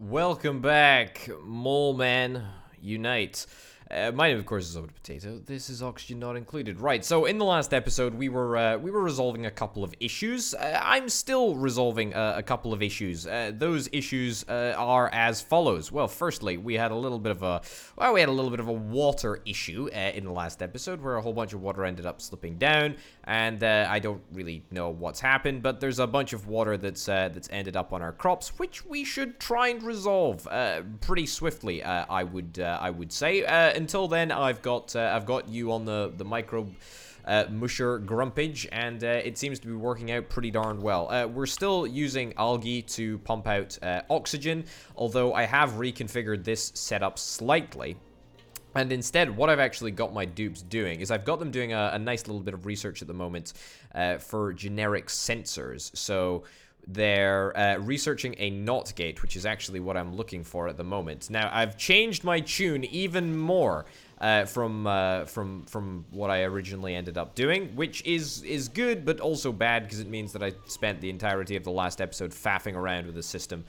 Welcome back, Mole Man Unite. My name, of course, is Oda Potato. This is Oxygen Not Included. Right, so in the last episode, we were resolving a couple of issues. I'm still resolving a couple of issues. Those issues are as follows. Well, firstly, we had a little bit of a water issue in the last episode, where a whole bunch of water ended up slipping down, and I don't really know what's happened, but there's a bunch of water that's ended up on our crops, which we should try and resolve pretty swiftly. I would say. Until then, I've got you on the microbe musher grumpage, and it seems to be working out pretty darn well. We're still using algae to pump out oxygen, although I have reconfigured this setup slightly. And instead, what I've actually got my dupes doing is I've got them doing a nice little bit of research at the moment for generic sensors. So they're researching a NOT gate, which is actually what I'm looking for at the moment. Now, I've changed my tune even more from what I originally ended up doing, which is good, but also bad, because it means that I spent the entirety of the last episode faffing around with the system,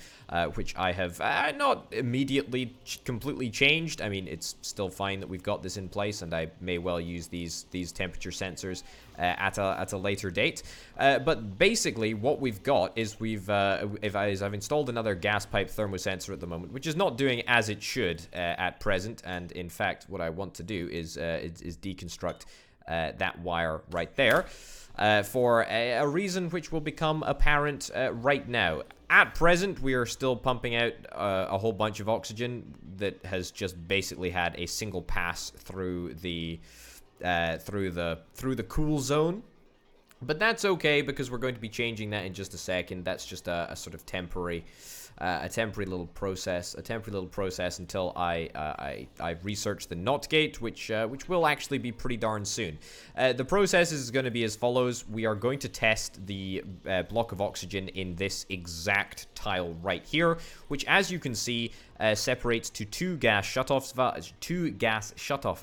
which I have not immediately completely changed. I mean, it's still fine that we've got this in place, and I may well use these temperature sensors at a later date. But basically, what we've got is I've installed another gas pipe thermosensor at the moment, which is not doing as it should at present. And in fact, what I want to do is deconstruct that wire right there for a reason which will become apparent right now. At present, we are still pumping out a whole bunch of oxygen that has just basically had a single pass through the cool zone. But that's okay, because we're going to be changing that in just a second. That's just a sort of temporary little process, until I research the NOT gate, which will actually be pretty darn soon. The process is going to be as follows. We are going to test the block of oxygen in this exact tile right here, which, as you can see, separates to two gas shutoff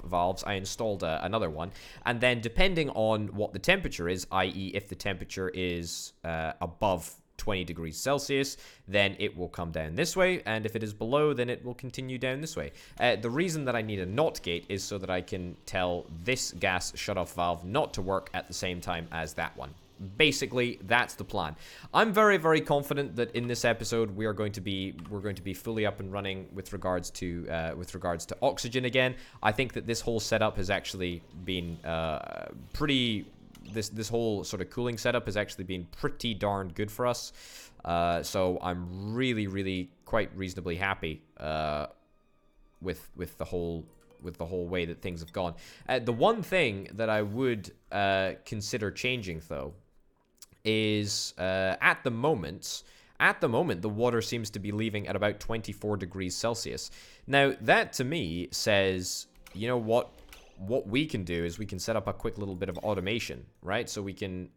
valves. I installed another one, and then depending on what the temperature is, i.e. if the temperature is above 20 degrees Celsius, then it will come down this way, and if it is below, then it will continue down this way. The reason that I need a NOT gate is so that I can tell this gas shutoff valve not to work at the same time as that one. Basically, that's the plan. I'm very, very confident that in this episode we're going to be fully up and running with regards to oxygen again. I think that this whole setup has actually been This whole sort of cooling setup has actually been pretty darn good for us. So I'm really, really quite reasonably happy with the whole way that things have gone. The one thing that I would consider changing, though, is at the moment the water seems to be leaving at about 24 degrees Celsius. Now, that to me says, you know what we can do is we can set up a quick little bit of automation, right? So we can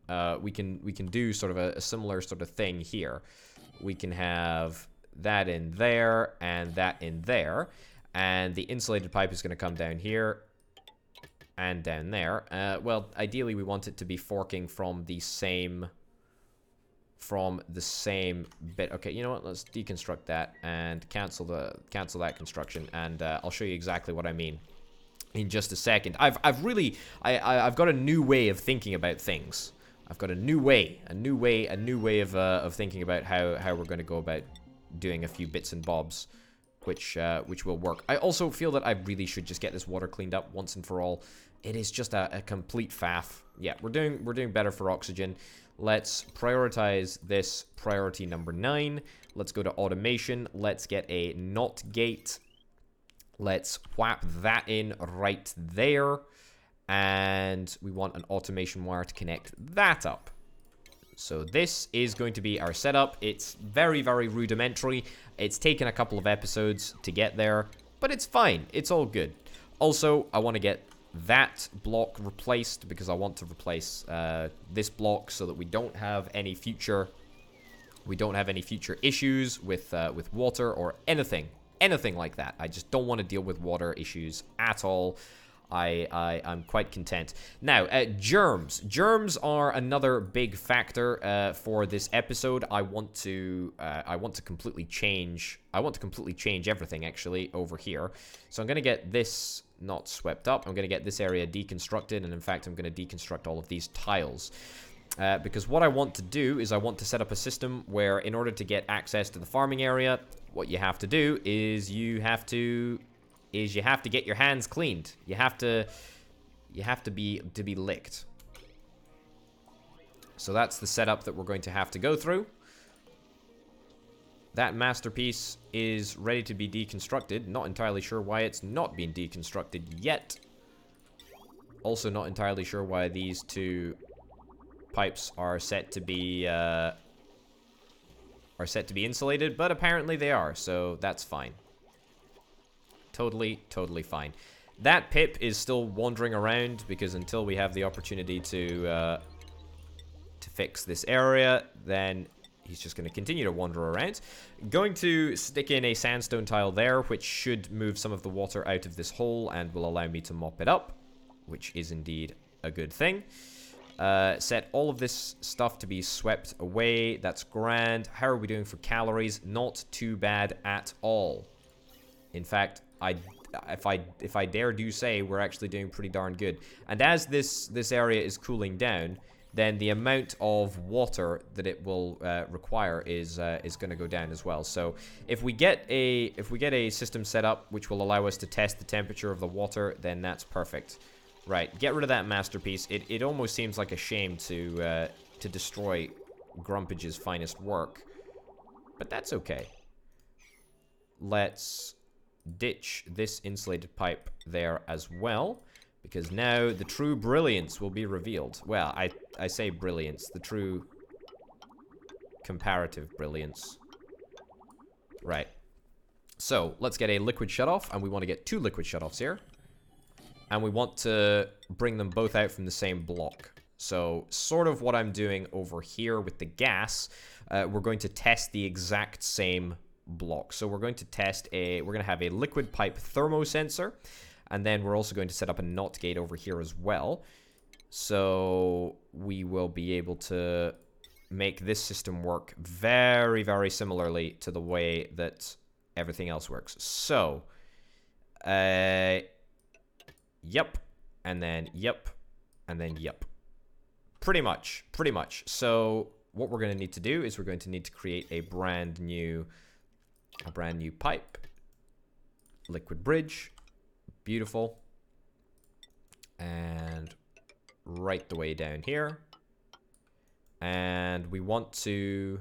do sort of a similar sort of thing here. We can have that in there and that in there, and the insulated pipe is going to come down here and down there. Well, ideally we want it to be forking from the same bit. Okay, you know what? Let's deconstruct that and cancel that construction, and I'll show you exactly what I mean in just a second. I've got a new way of thinking about things. I've got a new way of thinking about how we're going to go about doing a few bits and bobs, which will work. I also feel that I really should just get this water cleaned up once and for all. It is just a complete faff. Yeah, we're doing better for oxygen. Let's prioritize this priority number 9. Let's go to automation. Let's get a NOT gate. Let's whap that in right there. And we want an automation wire to connect that up. So this is going to be our setup. It's very, very rudimentary. It's taken a couple of episodes to get there, but it's fine. It's all good. Also, I want to get that block replaced, because I want to replace this block so that we don't have any future issues with water or anything like that. I just don't want to deal with water issues at all. I'm quite content. Now, germs. Germs are another big factor for this episode. I want to completely change. I want to completely change everything actually over here. So I'm gonna get this not swept up. I'm gonna get this area deconstructed, and in fact, I'm gonna deconstruct all of these tiles. Because what I want to do is I want to set up a system where, in order to get access to the farming area, what you have to do is you have to get your hands cleaned. You have to be licked. So that's the setup that we're going to have to go through. That masterpiece is ready to be deconstructed. Not entirely sure why it's not been deconstructed yet. Also not entirely sure why these two pipes are set to be insulated, but apparently they are, so that's fine. Totally fine. That pip is still wandering around because until we have the opportunity to fix this area, then he's just going to continue to wander around. Going to stick in a sandstone tile there, which should move some of the water out of this hole and will allow me to mop it up, which is indeed a good thing. Set all of this stuff to be swept away. That's grand. How are we doing for calories? Not too bad at all. In fact, if I dare do say, we're actually doing pretty darn good. And as this area is cooling down, then the amount of water that it will require is going to go down as well. So if we get a system set up which will allow us to test the temperature of the water, then that's perfect. Right, get rid of that masterpiece. It almost seems like a shame to destroy Grumpage's finest work, but that's okay. Let's ditch this insulated pipe there as well, because now the true brilliance will be revealed. Well, I say brilliance, the true comparative brilliance. Right. So, let's get a liquid shutoff, and we want to get 2 liquid shutoffs here. And we want to bring them both out from the same block. So, sort of what I'm doing over here with the gas, we're going to test the exact same block. So we're going to have a liquid pipe thermosensor, and then we're also going to set up a NOT gate over here as well. So we will be able to make this system work very, very similarly to the way that everything else works. So, yep, and then yep, and then yep. Pretty much. So what we're going to need to do is we're going to need to create a brand new pipe. Liquid bridge. Beautiful. And right the way down here. And we want to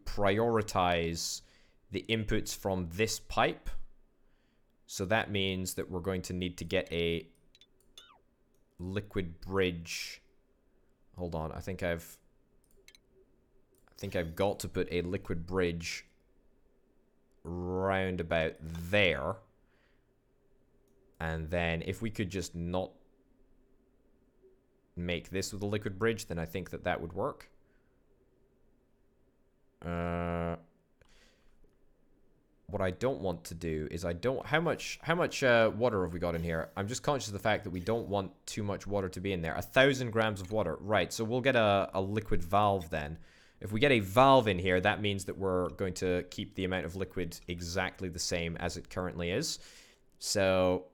prioritize the inputs from this pipe. So that means that we're going to need to get a liquid bridge. Hold on, I think I've got to put a liquid bridge round about there. And then if we could just not make this with a liquid bridge, then I think that would work. What I don't want to do is how much water have we got in here? I'm just conscious of the fact that we don't want too much water to be in there. 1,000 grams of water. Right, so we'll get a liquid valve then. If we get a valve in here, that means that we're going to keep the amount of liquid exactly the same as it currently is. So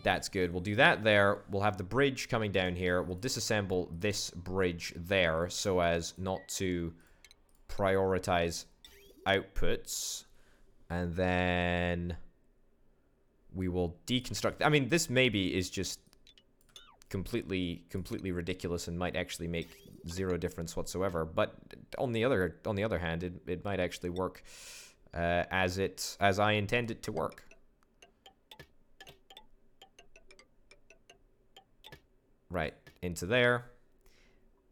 that's good. We'll do that there. We'll have the bridge coming down here. We'll disassemble this bridge there so as not to prioritize outputs. And then we will deconstruct. I mean, this maybe is just completely ridiculous and might actually make zero difference whatsoever. But on the other hand, it might actually work as I intend it to work. Right, into there.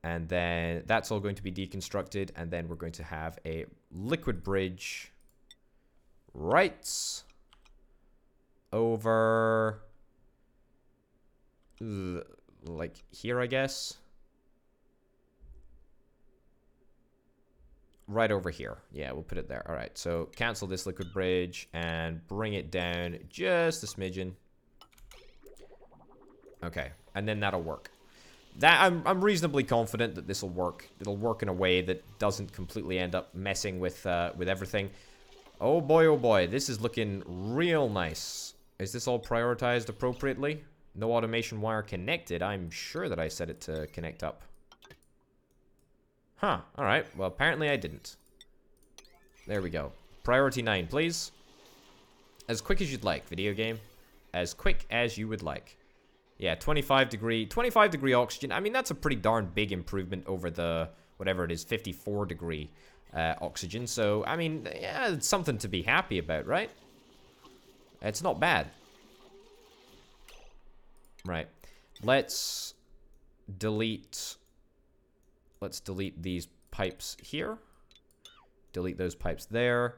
And then that's all going to be deconstructed, and then we're going to have a liquid bridge right over like here, I guess. right over here. Yeah, we'll put it there. All right, so cancel this liquid bridge and bring it down just a smidgen. Okay, and then that'll work. I'm reasonably confident that this will work. It'll work in a way that doesn't completely end up messing with everything. Oh boy, this is looking real nice. Is this all prioritized appropriately? No automation wire connected. I'm sure that I set it to connect up. Huh, alright. Well, apparently I didn't. There we go. Priority 9, please. As quick as you'd like, video game. As quick as you would like. Yeah, 25 degree oxygen. I mean, that's a pretty darn big improvement over the, whatever it is, 54 degree oxygen. So, I mean, yeah, it's something to be happy about, right? It's not bad. Right. Let's delete these pipes here. Delete those pipes there.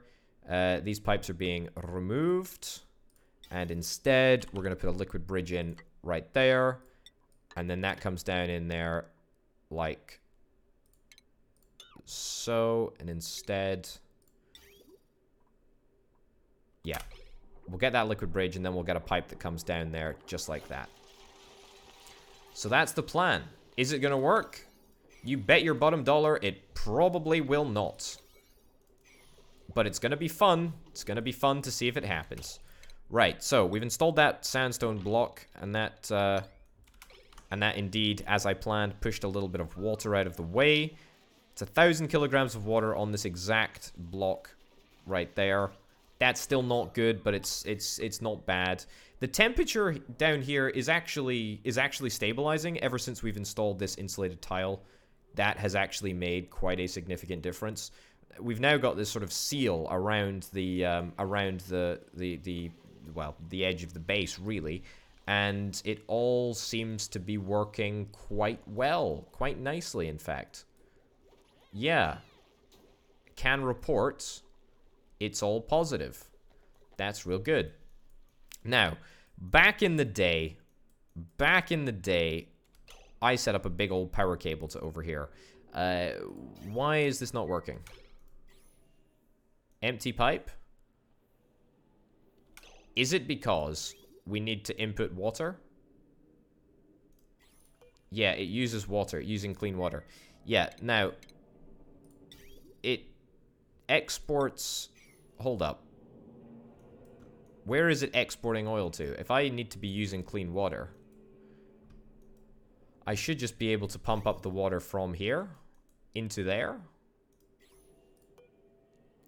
These pipes are being removed. And instead, we're going to put a liquid bridge in right there. And then that comes down in there like so. And instead, yeah, we'll get that liquid bridge and then we'll get a pipe that comes down there just like that. So that's the plan. Is it going to work? You bet your bottom dollar it probably will not. But it's going to be fun. It's going to be fun to see if it happens. Right, so we've installed that sandstone block, and that indeed, as I planned, pushed a little bit of water out of the way. It's 1,000 kilograms of water on this exact block right there. That's still not good, but it's not bad. The temperature down here is actually stabilizing ever since we've installed this insulated tile. That has actually made quite a significant difference. We've now got this sort of seal around the edge of the base, really, and it all seems to be working quite well, quite nicely, in fact. Yeah. Can report it's all positive. That's real good. Now, back in the day, I set up a big old power cable to over here. Why is this not working? Empty pipe? Is it because we need to input water? Yeah, it uses water, using clean water. Yeah, now, it exports... Hold up. Where is it exporting oil to? If I need to be using clean water, I should just be able to pump up the water from here into there.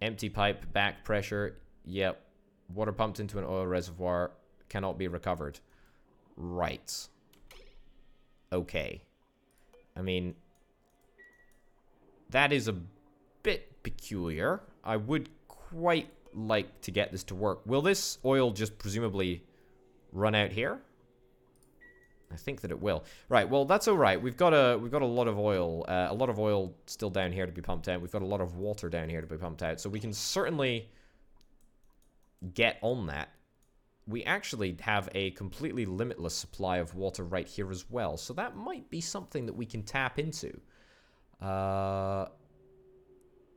Empty pipe, back pressure. Yep. Water pumped into an oil reservoir cannot be recovered. Right. Okay. I mean, that is a bit peculiar. I would quite like to get this to work. Will this oil just presumably run out here? I think that it will. Right, well, that's all right. We've got a lot of oil still down here to be pumped out. We've got a lot of water down here to be pumped out. So we can certainly get on that. We actually have a completely limitless supply of water right here as well. So that might be something that we can tap into.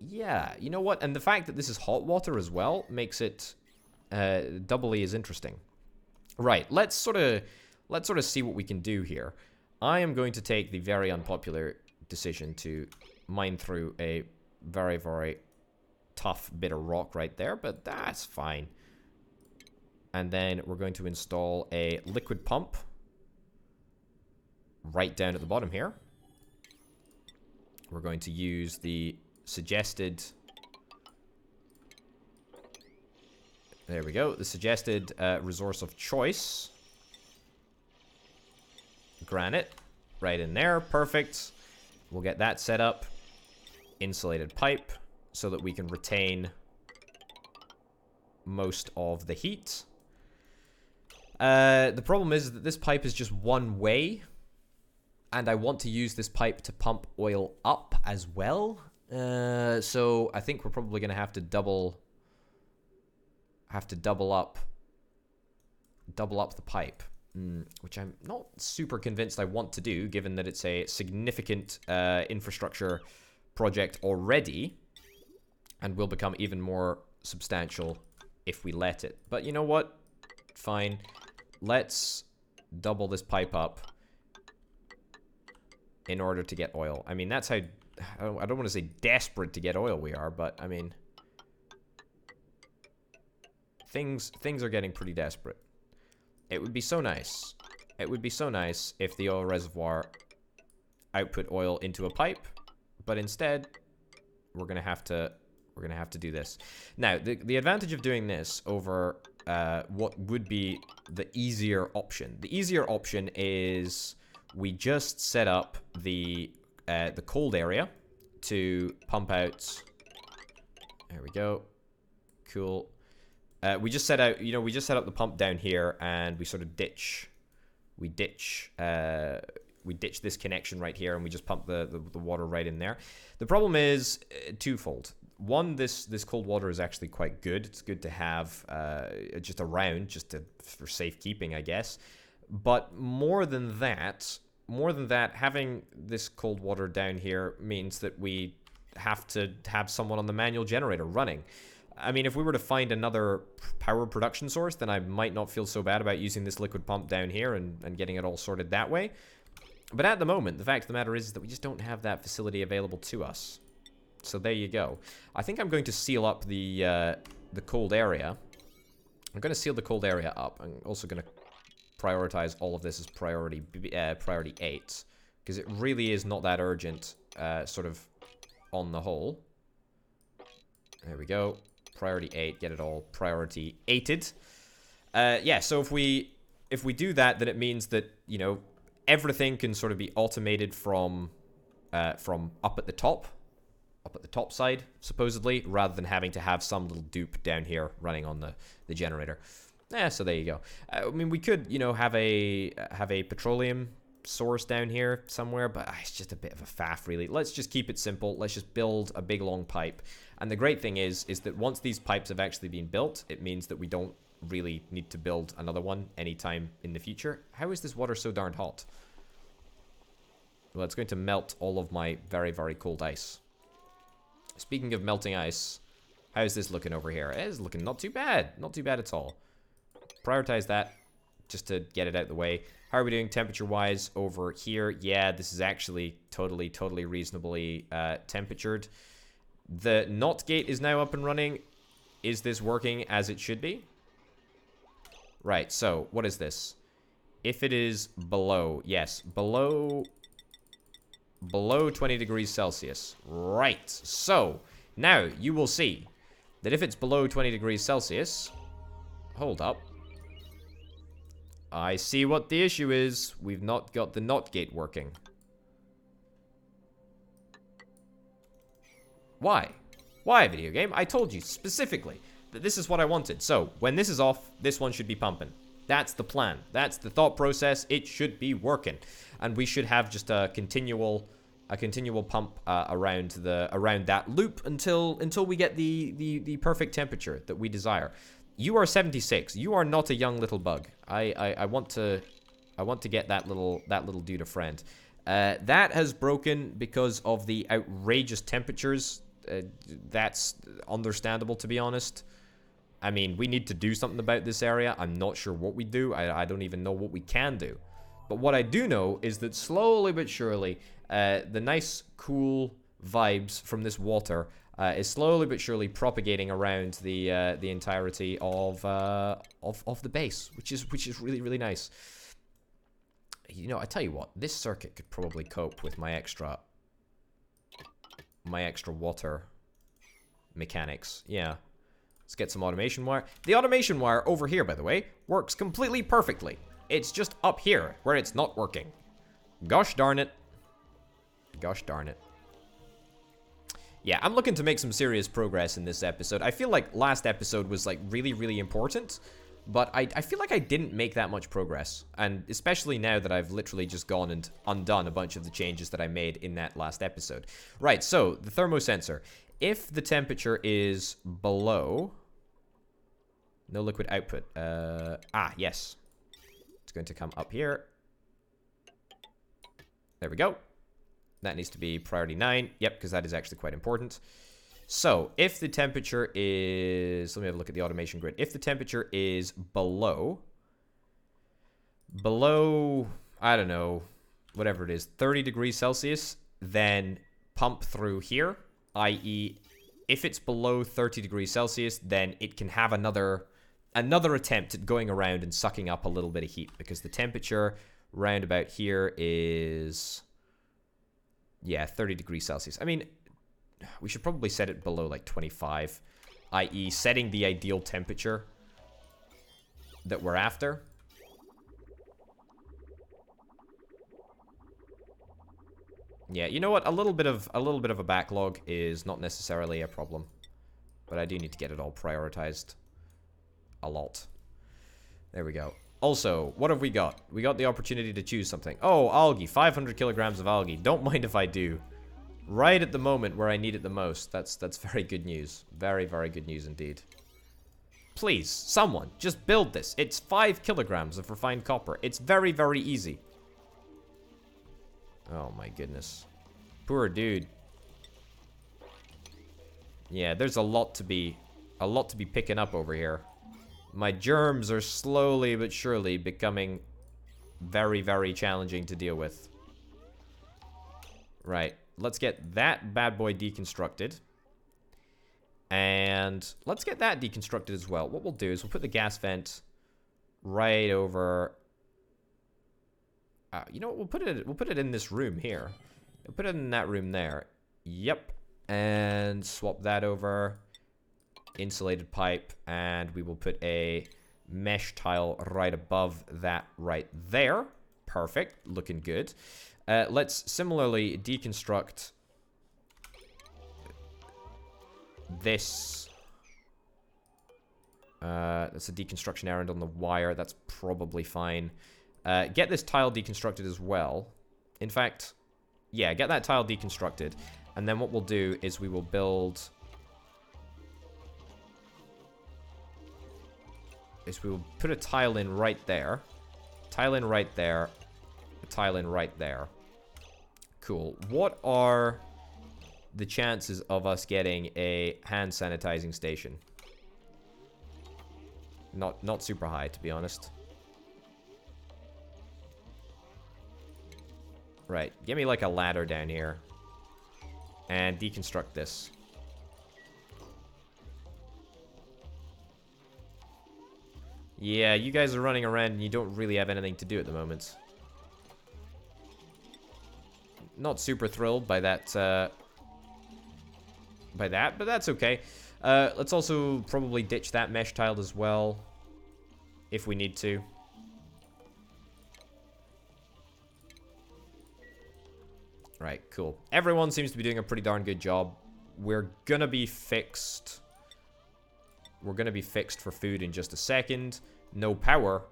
Yeah, you know what? And the fact that this is hot water as well makes it doubly as interesting. Right, let's sort of see what we can do here. I am going to take the very unpopular decision to mine through a very, very tough bit of rock right there, but that's fine. And then we're going to install a liquid pump right down at the bottom here. We're going to use the suggested... There we go. The suggested resource of choice. Granite. Right in there. Perfect. We'll get that set up. Insulated pipe. So that we can retain most of the heat. The problem is that this pipe is just one way. And I want to use this pipe to pump oil up as well. So I think we're probably going to have to double up the pipe, which I'm not super convinced I want to do, given that it's a significant infrastructure project already. and will become even more substantial if we let it. But you know what? Fine. Let's double this pipe up in order to get oil. I mean, that's how... I don't want to say desperate to get oil we are, but I mean... Things are getting pretty desperate. It would be so nice. It would be so nice if the oil reservoir output oil into a pipe, but instead we're gonna have to do this. Now, the advantage of doing this over what would be the easier option. The easier option is we just set up the cold area to pump out. There we go. Cool. We just set out, we just set up the pump down here, and we sort of ditch this connection right here, and we just pump the water right in there. The problem is twofold. One, this cold water is actually quite good. It's good to have just around, for safekeeping, I guess. But more than that, having this cold water down here means that we have to have someone on the manual generator running. I mean, if we were to find another power production source, then I might not feel so bad about using this liquid pump down here and getting it all sorted that way. But at the moment, the fact of the matter is that we just don't have that facility available to us. So there you go. I think I'm going to seal up the cold area. I'm going to seal the cold area up. I'm also going to prioritize all of this as priority 8, because it really is not that urgent, sort of on the whole. There we go. Priority 8, get it all priority 8'd. Yeah, so if we do that, then it means that, everything can sort of be automated from up at the top side, supposedly, rather than having to have some little dupe down here running on the generator. Yeah, so there you go. I mean, we could, have a petroleum source down here somewhere, but it's just a bit of a faff, really. Let's just keep it simple. Let's just build a big long pipe. And the great thing is that once these pipes have actually been built, it means that we don't really need to build another one anytime in the future. How is this water so darn hot? Well, it's going to melt all of my very, very cold ice. Speaking of melting ice, how's this looking over here? It is looking not too bad. Not too bad at all. Prioritize that just to get it out of the way. How are we doing temperature-wise over here? Yeah, this is actually totally reasonably temperatured. The NOT gate is now up and running. Is this working as it should be? Right, so what is this? If it is below, yes, below 20 degrees Celsius. Right, so now you will see that if it's below 20 degrees Celsius, hold up. I see what the issue is. We've not got the NOT gate working. Why? Why, video game? I told you specifically that this is what I wanted. So, when this is off, this one should be pumping. That's the plan. That's the thought process. It should be working. And we should have just a continual pump around that loop until we get the perfect temperature that we desire. You are 76. You are not a young little bug. I want to get that little dude a friend. That has broken because of the outrageous temperatures. That's understandable, to be honest. I mean, we need to do something about this area. I'm not sure what we do. I don't even know what we can do. But what I do know is that slowly but surely, the nice, cool vibes from this water is slowly but surely propagating around the entirety of the base, which is really nice. I tell you what, this circuit could probably cope with my extra water mechanics. Yeah. Let's get some automation wire. The automation wire over here, by the way, works completely perfectly. It's just up here where it's not working. Gosh darn it. Gosh darn it. Yeah, I'm looking to make some serious progress in this episode. I feel like last episode was like really important, but I feel like I didn't make that much progress. And especially now that I've literally just gone and undone a bunch of the changes that I made in that last episode. Right, so the thermosensor. If the temperature is below... No liquid output. Yes. It's going to come up here. There we go. That needs to be priority 9. Yep, because that is actually quite important. So, if the temperature is... Let me have a look at the automation grid. If the temperature is below, I don't know, whatever it is, 30 degrees Celsius, then pump through here, i.e., if it's below 30 degrees Celsius, then it can have another attempt at going around and sucking up a little bit of heat, because the temperature round about here is, yeah, 30 degrees Celsius. I mean, we should probably set it below like 25, i.e., setting the ideal temperature that we're after. Yeah, you know what? A little bit of a backlog is not necessarily a problem, but I do need to get it all prioritized a lot. There we go. Also, what have we got? We got the opportunity to choose something. Oh, algae. 500 kilograms of algae. Don't mind if I do. Right at the moment where I need it the most. That's very good news. Very, very good news indeed. Please, someone, just build this. It's 5 kilograms of refined copper. It's very, very easy. Oh my goodness. Poor dude. Yeah, there's a lot to be picking up over here. My germs are slowly but surely becoming very, very challenging to deal with. Right, let's get that bad boy deconstructed. And let's get that deconstructed as well. What we'll do is we'll put the gas vent right over... you know what? We'll put it in this room here. We'll put it in that room there. Yep. And swap that over. Insulated pipe. And we will put a mesh tile right above that right there. Perfect. Looking good. Let's similarly deconstruct this. That's a deconstruction errand on the wire. That's probably fine. Get this tile deconstructed as well. In fact, yeah, get that tile deconstructed. And then what we'll do is we will build... we will put a tile in right there. Tile in right there. A tile in right there. Cool. What are the chances of us getting a hand sanitizing station? Not super high, to be honest. Right, give me like a ladder down here. And deconstruct this. Yeah, you guys are running around and you don't really have anything to do at the moment. Not super thrilled by that, but that's okay. Let's also probably ditch that mesh tile as well, if we need to. Right, cool. Everyone seems to be doing a pretty darn good job. We're gonna be fixed. We're gonna be fixed for food in just a second. No power.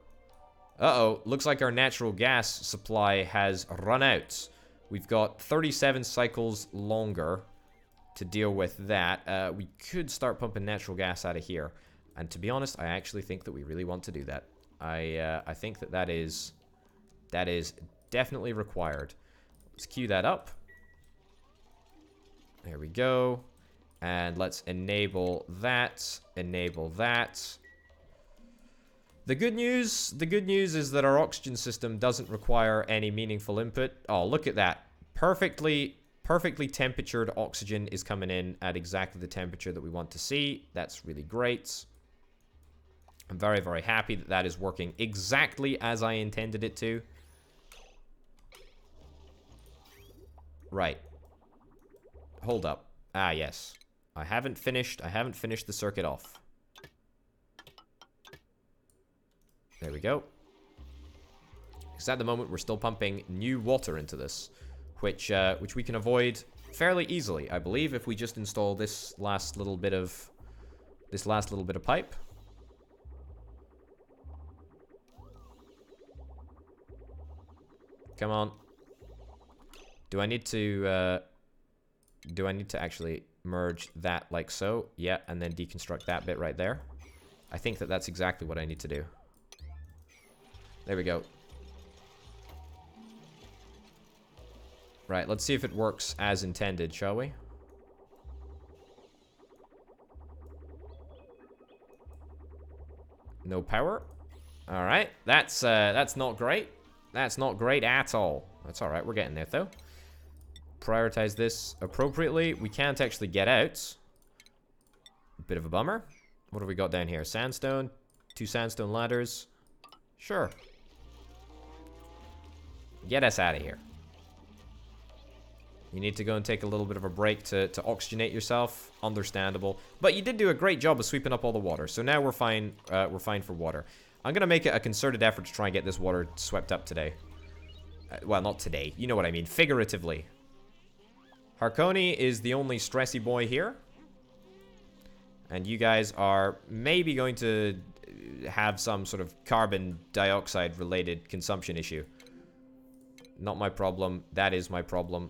Uh-oh, looks like our natural gas supply has run out. We've got 37 cycles longer to deal with that. We could start pumping natural gas out of here. And to be honest, I actually think that we really want to do that. I think that is definitely required. Let's queue that up. There we go. And let's enable that. Enable that. The good news is that our oxygen system doesn't require any meaningful input. Oh, look at that. Perfectly temperatured oxygen is coming in at exactly the temperature that we want to see. That's really great. I'm very, very happy that that is working exactly as I intended it to. Right. Hold up. Ah, yes. I haven't finished the circuit off. There we go. Because at the moment we're still pumping new water into this, which we can avoid fairly easily, I believe, if we just install this last little bit of pipe. Come on. Do I need to actually merge that like so? Yeah, and then deconstruct that bit right there. I think that that's exactly what I need to do. There we go. Right, let's see if it works as intended, shall we? No power. All right, that's not great. That's not great at all. That's all right. We're getting there though. Prioritize this appropriately. We can't actually get out. Bit of a bummer. What have we got down here? Sandstone. 2 sandstone ladders. Sure. Get us out of here. You need to go and take a little bit of a break to oxygenate yourself. Understandable. But you did do a great job of sweeping up all the water. So now we're fine. We're fine for water. I'm going to make it a concerted effort to try and get this water swept up today. Well, not today. You know what I mean. Figuratively. Harkoni is the only stressy boy here. And you guys are maybe going to have some sort of carbon dioxide related consumption issue. Not my problem. That is my problem.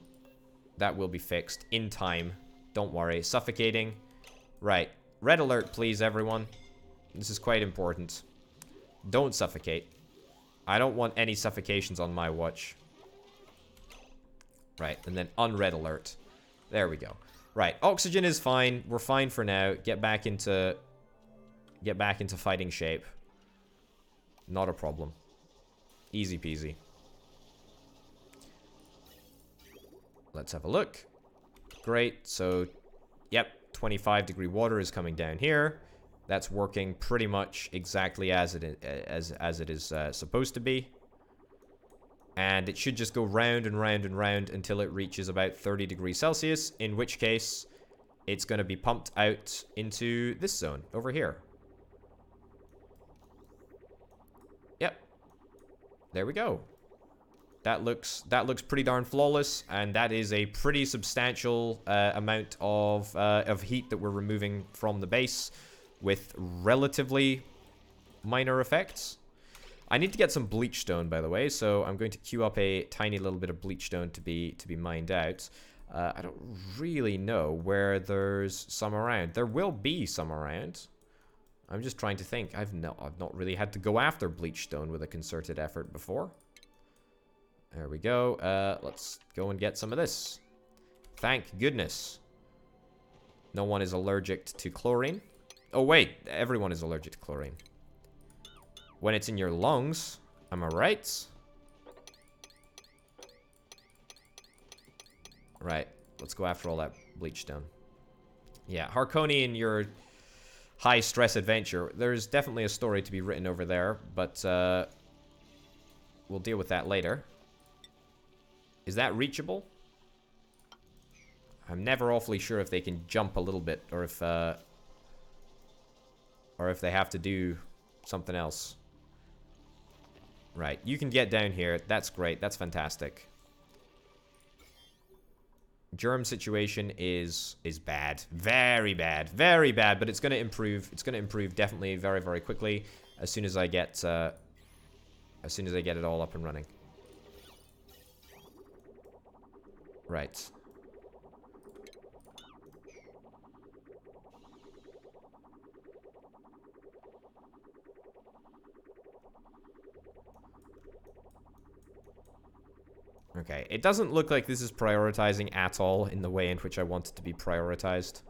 That will be fixed in time. Don't worry. Suffocating. Right. Red alert, please, everyone. This is quite important. Don't suffocate. I don't want any suffocations on my watch. Right. And then unred alert. There we go. Right. Oxygen is fine. We're fine for now. Get back into fighting shape. Not a problem. Easy peasy. Let's have a look. Great. So, yep, 25-degree water is coming down here. That's working pretty much exactly as it is supposed to be. And it should just go round and round and round until it reaches about 30 degrees Celsius, in which case it's going to be pumped out into this zone over here. Yep. There we go. That looks pretty darn flawless, and that is a pretty substantial amount of heat that we're removing from the base with relatively minor effects. I need to get some bleach stone, by the way, so I'm going to queue up a tiny little bit of bleach stone to be mined out. I don't really know where there's some around. There will be some around. I'm just trying to think. I've not really had to go after bleach stone with a concerted effort before. There we go. Let's go and get some of this. Thank goodness. No one is allergic to chlorine. Oh, wait. Everyone is allergic to chlorine. When it's in your lungs. Am I right? Right. Let's go after all that bleach stone. Yeah, Harkoni and your high-stress adventure. There's definitely a story to be written over there, but we'll deal with that later. Is that reachable? I'm never awfully sure if they can jump a little bit, or if they have to do something else. Right, you can get down here. That's great. That's fantastic. Germ situation is bad. Very bad. Very bad, but it's going to improve. It's going to improve definitely very, very quickly as soon as I get it all up and running. Right. Okay, it doesn't look like this is prioritizing at all in the way in which I want it to be prioritized.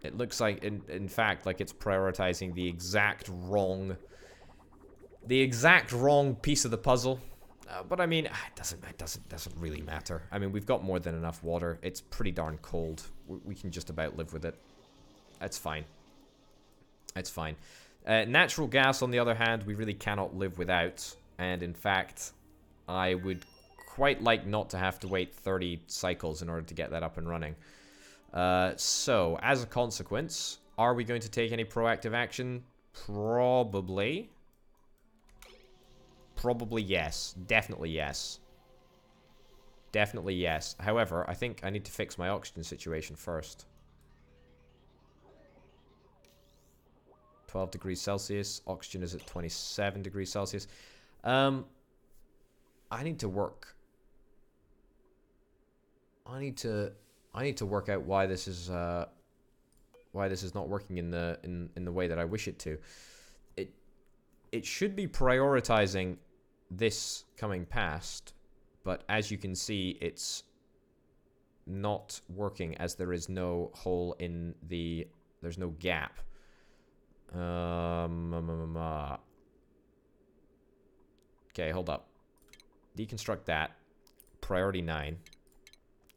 It looks like, in fact, like it's prioritizing the exact wrong piece of the puzzle. But I mean, it doesn't really matter. I mean, we've got more than enough water. It's pretty darn cold. We can just about live with it. That's fine. It's fine. Natural gas, on the other hand, we really cannot live without. And in fact, I would quite like not to have to wait 30 cycles in order to get that up and running. So, as a consequence, are we going to take any proactive action? Probably. Probably yes. Definitely yes. Definitely yes. However, I think I need to fix my oxygen situation first. 12 degrees Celsius. Oxygen is at 27 degrees Celsius. I need to work. I need to work out why this is not working in the way that I wish it to. It should be prioritizing this coming past, but as you can see, it's not working as there is no hole in the There's no gap. Okay, hold up. Deconstruct that. Priority 9.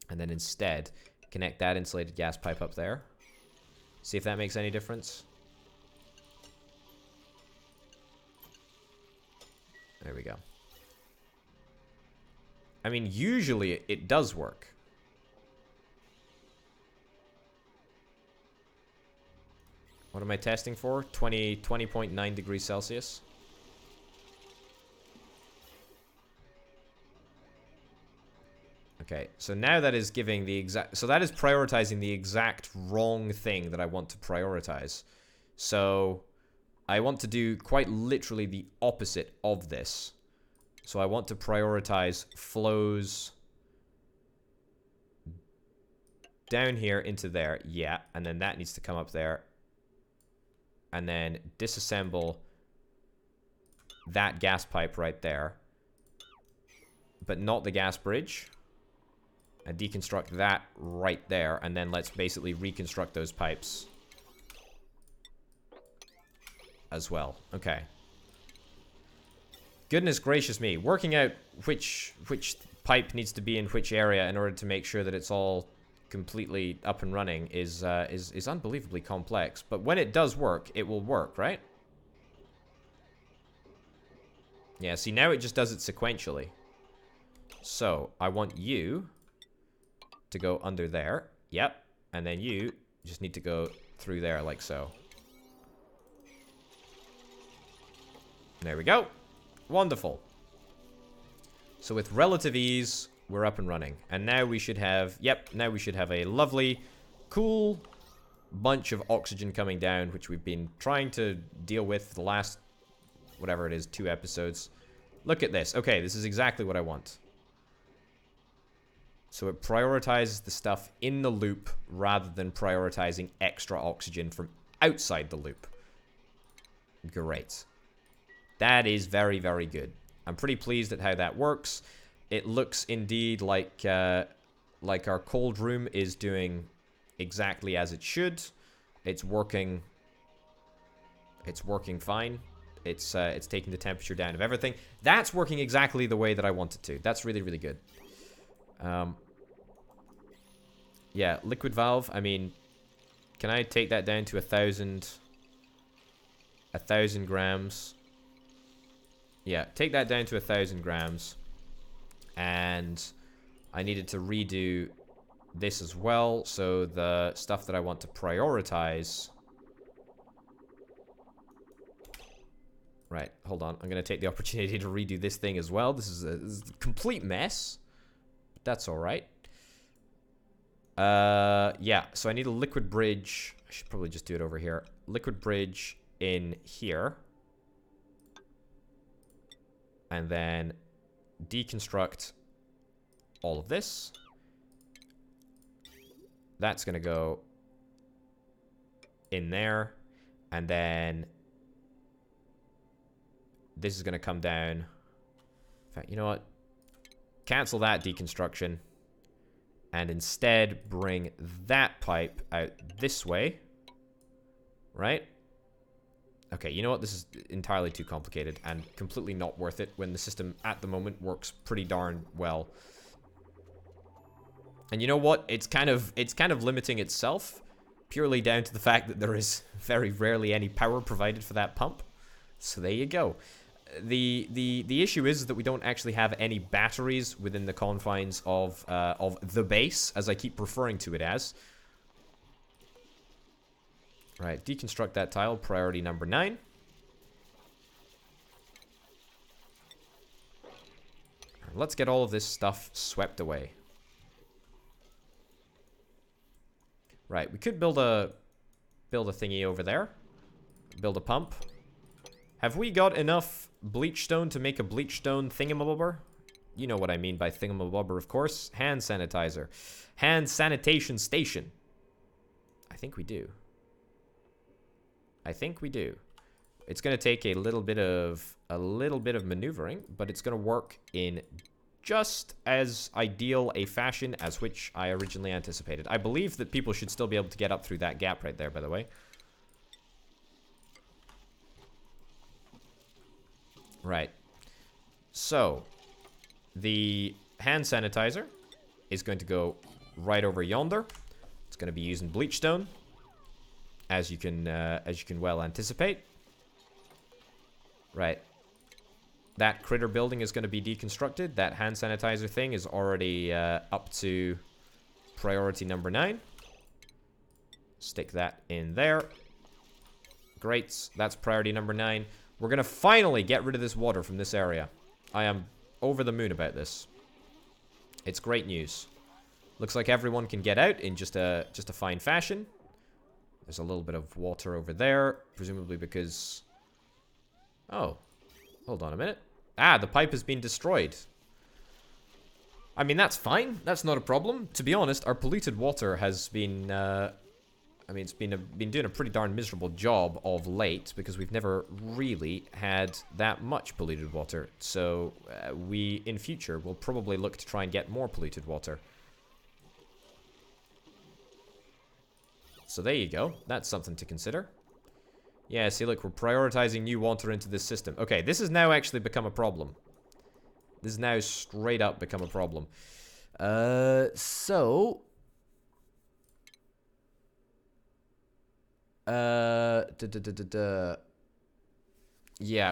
And then instead, connect that insulated gas pipe up there. See if that makes any difference. There we go. I mean, usually it does work. What am I testing for? 20.9 degrees Celsius. Okay, so now that is giving the exact... So that is prioritizing the exact wrong thing that I want to prioritize. So I want to do quite literally the opposite of this. So I want to prioritize flows down here into there. Yeah, and then that needs to come up there. And then disassemble that gas pipe right there. But not the gas bridge. And deconstruct that right there. And then let's basically reconstruct those pipes as well. Okay. Goodness gracious me. Working out which pipe needs to be in which area in order to make sure that it's all completely up and running is unbelievably complex. But when it does work, it will work, right? Yeah, see, now it just does it sequentially. So, I want you to go under there. Yep. And then you just need to go through there like so. There we go. Wonderful. So with relative ease, we're up and running. And now we should have, yep, now we should have a lovely, cool bunch of oxygen coming down, which we've been trying to deal with the last, whatever it is, 2 episodes. Look at this. Okay, this is exactly what I want. So it prioritizes the stuff in the loop rather than prioritizing extra oxygen from outside the loop. Great. That is very, very good. I'm pretty pleased at how that works. It looks indeed like our cold room is doing exactly as it should. It's working. It's working fine. It's taking the temperature down of everything. That's working exactly the way that I want it to. That's really, really good. Yeah, liquid valve. I mean, can I take that down to 1,000 grams? Yeah, take that down to 1,000 grams. And I needed to redo this as well. So the stuff that I want to prioritize. Right, hold on. I'm going to take the opportunity to redo this thing as well. This is a complete mess. But that's all right. Yeah, so I need a liquid bridge. I should probably just do it over here. Liquid bridge in here. And then deconstruct all of this. That's going to go in there. And then this is going to come down. In fact, you know what? Cancel that deconstruction. And instead bring that pipe out this way. Right? Okay, you know what? This is entirely too complicated and completely not worth it when the system at the moment works pretty darn well. And you know what? It's kind of limiting itself purely down to the fact that there is very rarely any power provided for that pump. So there you go. The issue is that we don't actually have any batteries within the confines of the base, as I keep referring to it as. Right, deconstruct that tile, priority number 9. Let's get all of this stuff swept away. Right, we could build a thingy over there. Build a pump. Have we got enough bleach stone to make a bleach stone thingamabobber? You know what I mean by thingamabobber, of course. Hand sanitizer. Hand sanitation station. I think we do. I think we do. It's going to take a little bit of maneuvering, but it's going to work in just as ideal a fashion as which I originally anticipated. I believe that people should still be able to get up through that gap right there, by the way. Right. So, the hand sanitizer is going to go right over yonder. It's going to be using bleach stone, as you can well anticipate. Right. That critter building is going to be deconstructed. That hand sanitizer thing is already up to priority number 9. Stick that in there. Great. That's priority number 9. We're going to finally get rid of this water from this area. I am over the moon about this. It's great news. Looks like everyone can get out in just a fine fashion. There's a little bit of water over there, presumably because... Oh, hold on a minute. Ah, the pipe has been destroyed. I mean, that's fine. That's not a problem. To be honest, our polluted water has been... I mean, it's been doing a pretty darn miserable job of late because we've never really had that much polluted water. So we, in future, will probably look to try and get more polluted water. So there you go. That's something to consider. Yeah, see, look, we're prioritizing new water into this system. Okay, this has now actually become a problem. This has now straight up become a problem. Yeah,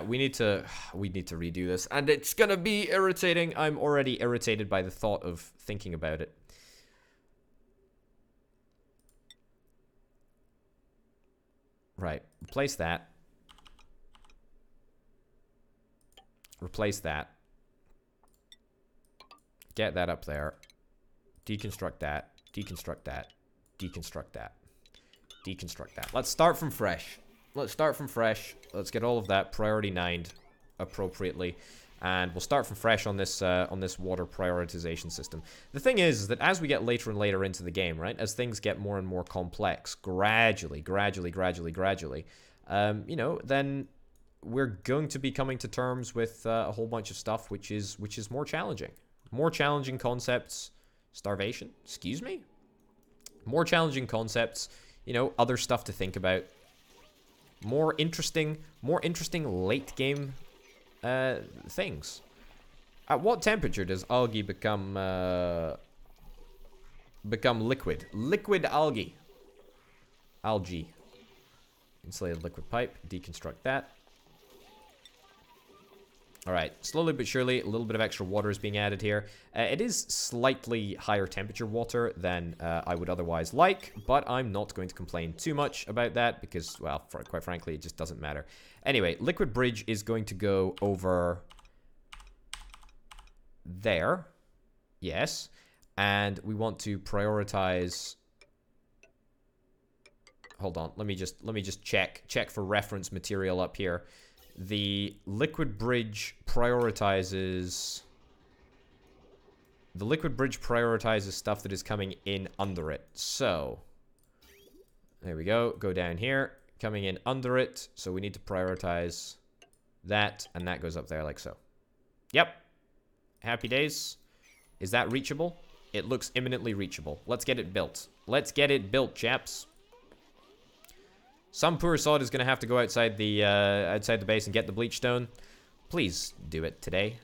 we need to redo this, and it's gonna be irritating. I'm already irritated by the thought of thinking about it. Right, replace that. Replace that. Get that up there. Deconstruct that. Deconstruct that. Deconstruct that. Deconstruct that. Let's start from fresh. Let's start from fresh. Let's get all of that priority 9'd appropriately. And we'll start from fresh on this water prioritization system. The thing is that as we get later and later into the game, right, as things get more and more complex, gradually, you know, then we're going to be coming to terms with a whole bunch of stuff which is more challenging. More challenging concepts. Starvation? Excuse me? More challenging concepts. You know, other stuff to think about. More interesting late game things. At what temperature does algae become liquid? Liquid algae. Algae. Insulated liquid pipe. Deconstruct that. Alright, slowly but surely, a little bit of extra water is being added here. It is slightly higher temperature water than I would otherwise like, but I'm not going to complain too much about that because, well, quite frankly, it just doesn't matter. Anyway, liquid bridge is going to go over there. Yes. And we want to prioritize... Hold on, let me just check for reference material up here. The liquid bridge prioritizes... The liquid bridge prioritizes stuff that is coming in under it. So, there we go. Go down here. Coming in under it. So we need to prioritize that. And that goes up there like so. Yep. Happy days. Is that reachable? It looks imminently reachable. Let's get it built. Let's get it built, chaps. Some poor sod is going to have to go outside the base and get the bleach stone. Please do it today.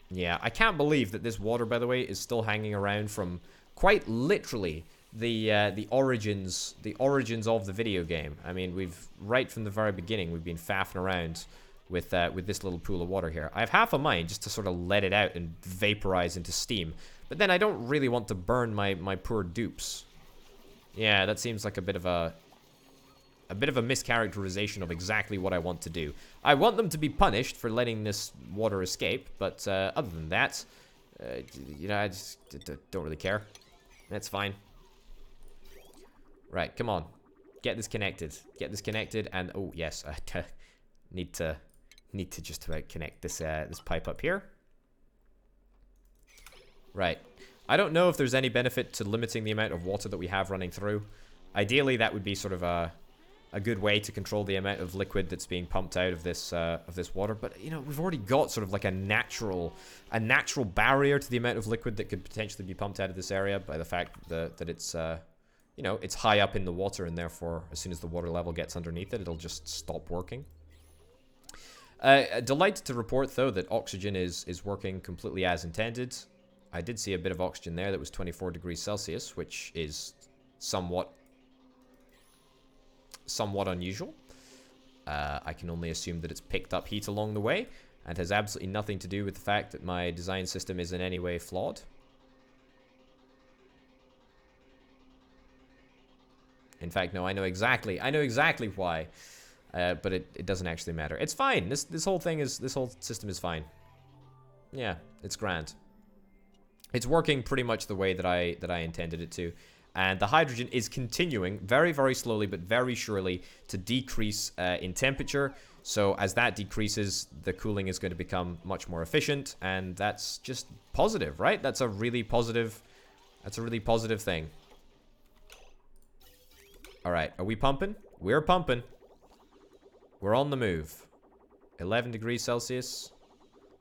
Yeah, I can't believe that this water, by the way, is still hanging around from quite literally the origins of the video game. I mean, we've right from the very beginning we've been faffing around with this little pool of water here. I have half a mind just to sort of let it out and vaporize into steam, but then I don't really want to burn my poor dupes. Yeah, that seems like a bit of a mischaracterization of exactly what I want to do. I want them to be punished for letting this water escape, but other than that, you know, I just don't really care. That's fine. Right, come on. Get this connected. Get this connected, and oh yes, I need to just about connect this this pipe up here. Right. I don't know if there's any benefit to limiting the amount of water that we have running through. Ideally, that would be sort of a a good way to control the amount of liquid that's being pumped out of this water. But you know, we've already got sort of like a natural barrier to the amount of liquid that could potentially be pumped out of this area by the fact that it's you know, it's high up in the water, and therefore as soon as the water level gets underneath it, it'll just stop working. Delighted to report though that oxygen is working completely as intended. I did see a bit of oxygen there that was 24 degrees Celsius, which is somewhat unusual. I can only assume that it's picked up heat along the way and has absolutely nothing to do with the fact that my design system is in any way flawed. In fact, no, I know exactly why, but it doesn't actually matter. It's fine. This whole system is fine. Yeah, it's grand. It's working pretty much the way that I intended it to. And the hydrogen is continuing very, very slowly but very surely to decrease in temperature. So as that decreases, the cooling is going to become much more efficient, and that's just positive, right? That's a really positive thing. All right, are we pumping? We're pumping. We're on the move. 11 degrees Celsius,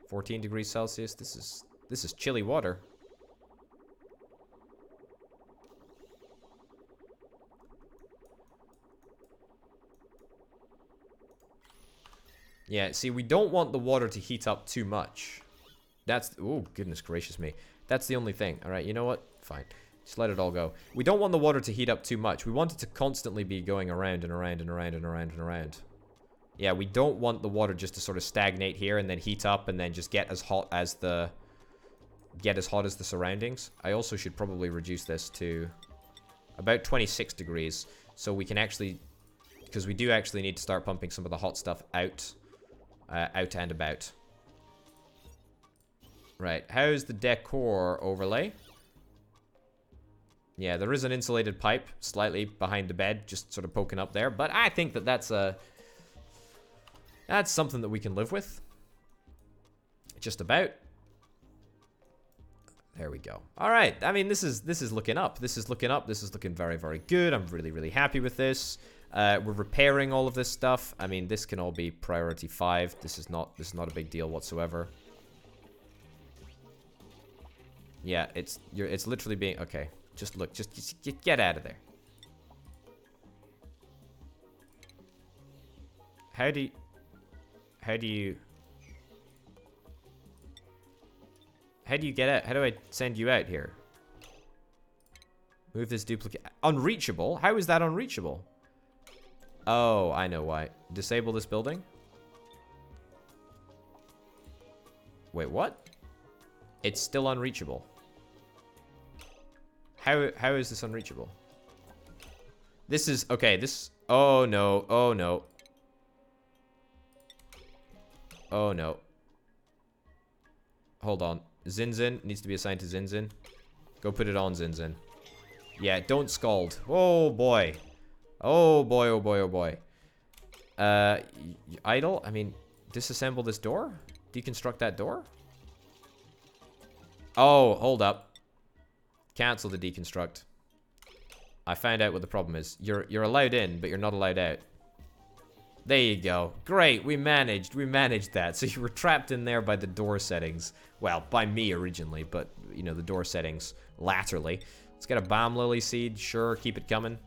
14 degrees Celsius. This is chilly water. Yeah, see, we don't want the water to heat up too much. That's... Oh, goodness gracious me. That's the only thing. All right, you know what? Fine. Just let it all go. We don't want the water to heat up too much. We want it to constantly be going around and around and around and around and around. Yeah, we don't want the water just to sort of stagnate here and then heat up and then just get as hot as the... surroundings. I also should probably reduce this to about 26 degrees. So we can actually... Because we do actually need to start pumping some of the hot stuff out. Out and about. Right, how's the decor overlay? Yeah, there is an insulated pipe slightly behind the bed, just sort of poking up there. But I think that that's something that we can live with. Just about. There we go. All right, I mean, this is looking up. This is looking up. This is looking very, very good. I'm really, really happy with this. We're repairing all of this stuff. I mean, this can all be priority 5. This is not a big deal whatsoever. Yeah, it's literally being... Okay, just look. Just get out of there. How do you get out? How do I send you out here? Move this duplicate. Unreachable? How is that unreachable? Oh, I know why. Disable this building? Wait, what? It's still unreachable. How is this unreachable? This is... Okay, this... Oh, no. Oh, no. Oh, no. Hold on. Zinzin needs to be assigned to Zinzin. Go put it on Zinzin. Yeah, don't scald. Oh, boy. Oh, boy, oh, boy, oh, boy. Idle? I mean, disassemble this door? Deconstruct that door? Oh, hold up. Cancel the deconstruct. I found out what the problem is. You're allowed in, but you're not allowed out. There you go. Great, we managed that. So you were trapped in there by the door settings. Well, by me originally, but, you know, the door settings laterally. Let's get a balm lily seed. Sure, keep it coming.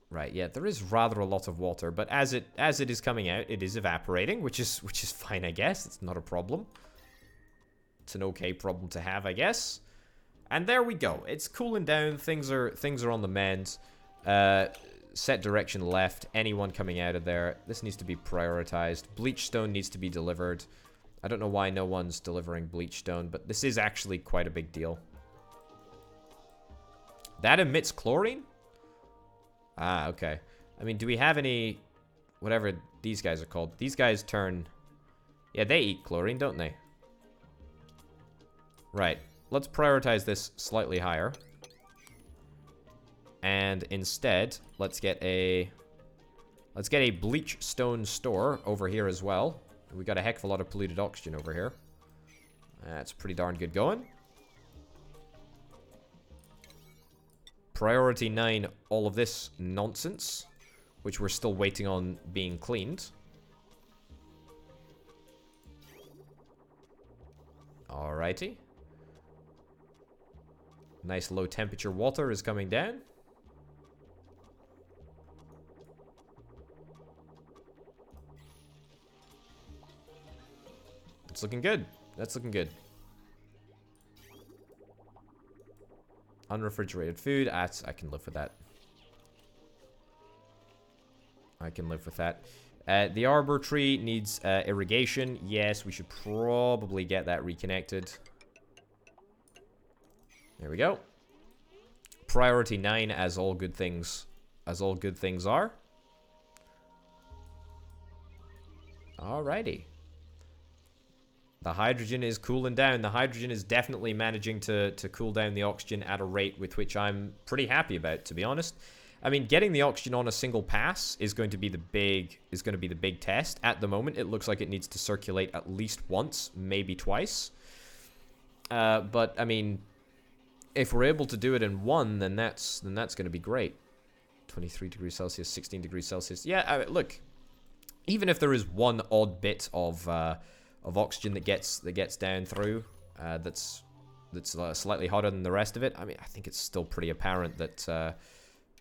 Right, yeah, there is rather a lot of water, but as it is coming out, it is evaporating, which is fine, I guess. It's not a problem. It's an okay problem to have, I guess. And there we go. It's cooling down. Things are on the mend. Set direction left. Anyone coming out of there. This needs to be prioritized. Bleach stone needs to be delivered. I don't know why no one's delivering bleach stone, but this is actually quite a big deal. That emits chlorine? Ah, okay. I mean, do we have any... Whatever these guys are called. These guys turn... Yeah, they eat chlorine, don't they? Right. Let's prioritize this slightly higher. And instead, let's get a bleach stone store over here as well. We got a heck of a lot of polluted oxygen over here. That's pretty darn good going. Priority 9, all of this nonsense, which we're still waiting on being cleaned. Alrighty. Nice low temperature water is coming down. It's looking good. That's looking good. Unrefrigerated food. I can live with that. I can live with that. The arbor tree needs irrigation. Yes, we should probably get that reconnected. There we go. Priority 9, as all good things are. Alrighty. The hydrogen is cooling down. The hydrogen is definitely managing to cool down the oxygen at a rate with which I'm pretty happy about, to be honest. I mean, getting the oxygen on a single pass is going to be the big test. At the moment, it looks like it needs to circulate at least once, maybe twice. But I mean, if we're able to do it in one, then that's going to be great. 23 degrees Celsius, 16 degrees Celsius. Yeah, I mean, look, even if there is one odd bit of oxygen that gets down through, that's slightly hotter than the rest of it. I mean, I think it's still pretty apparent that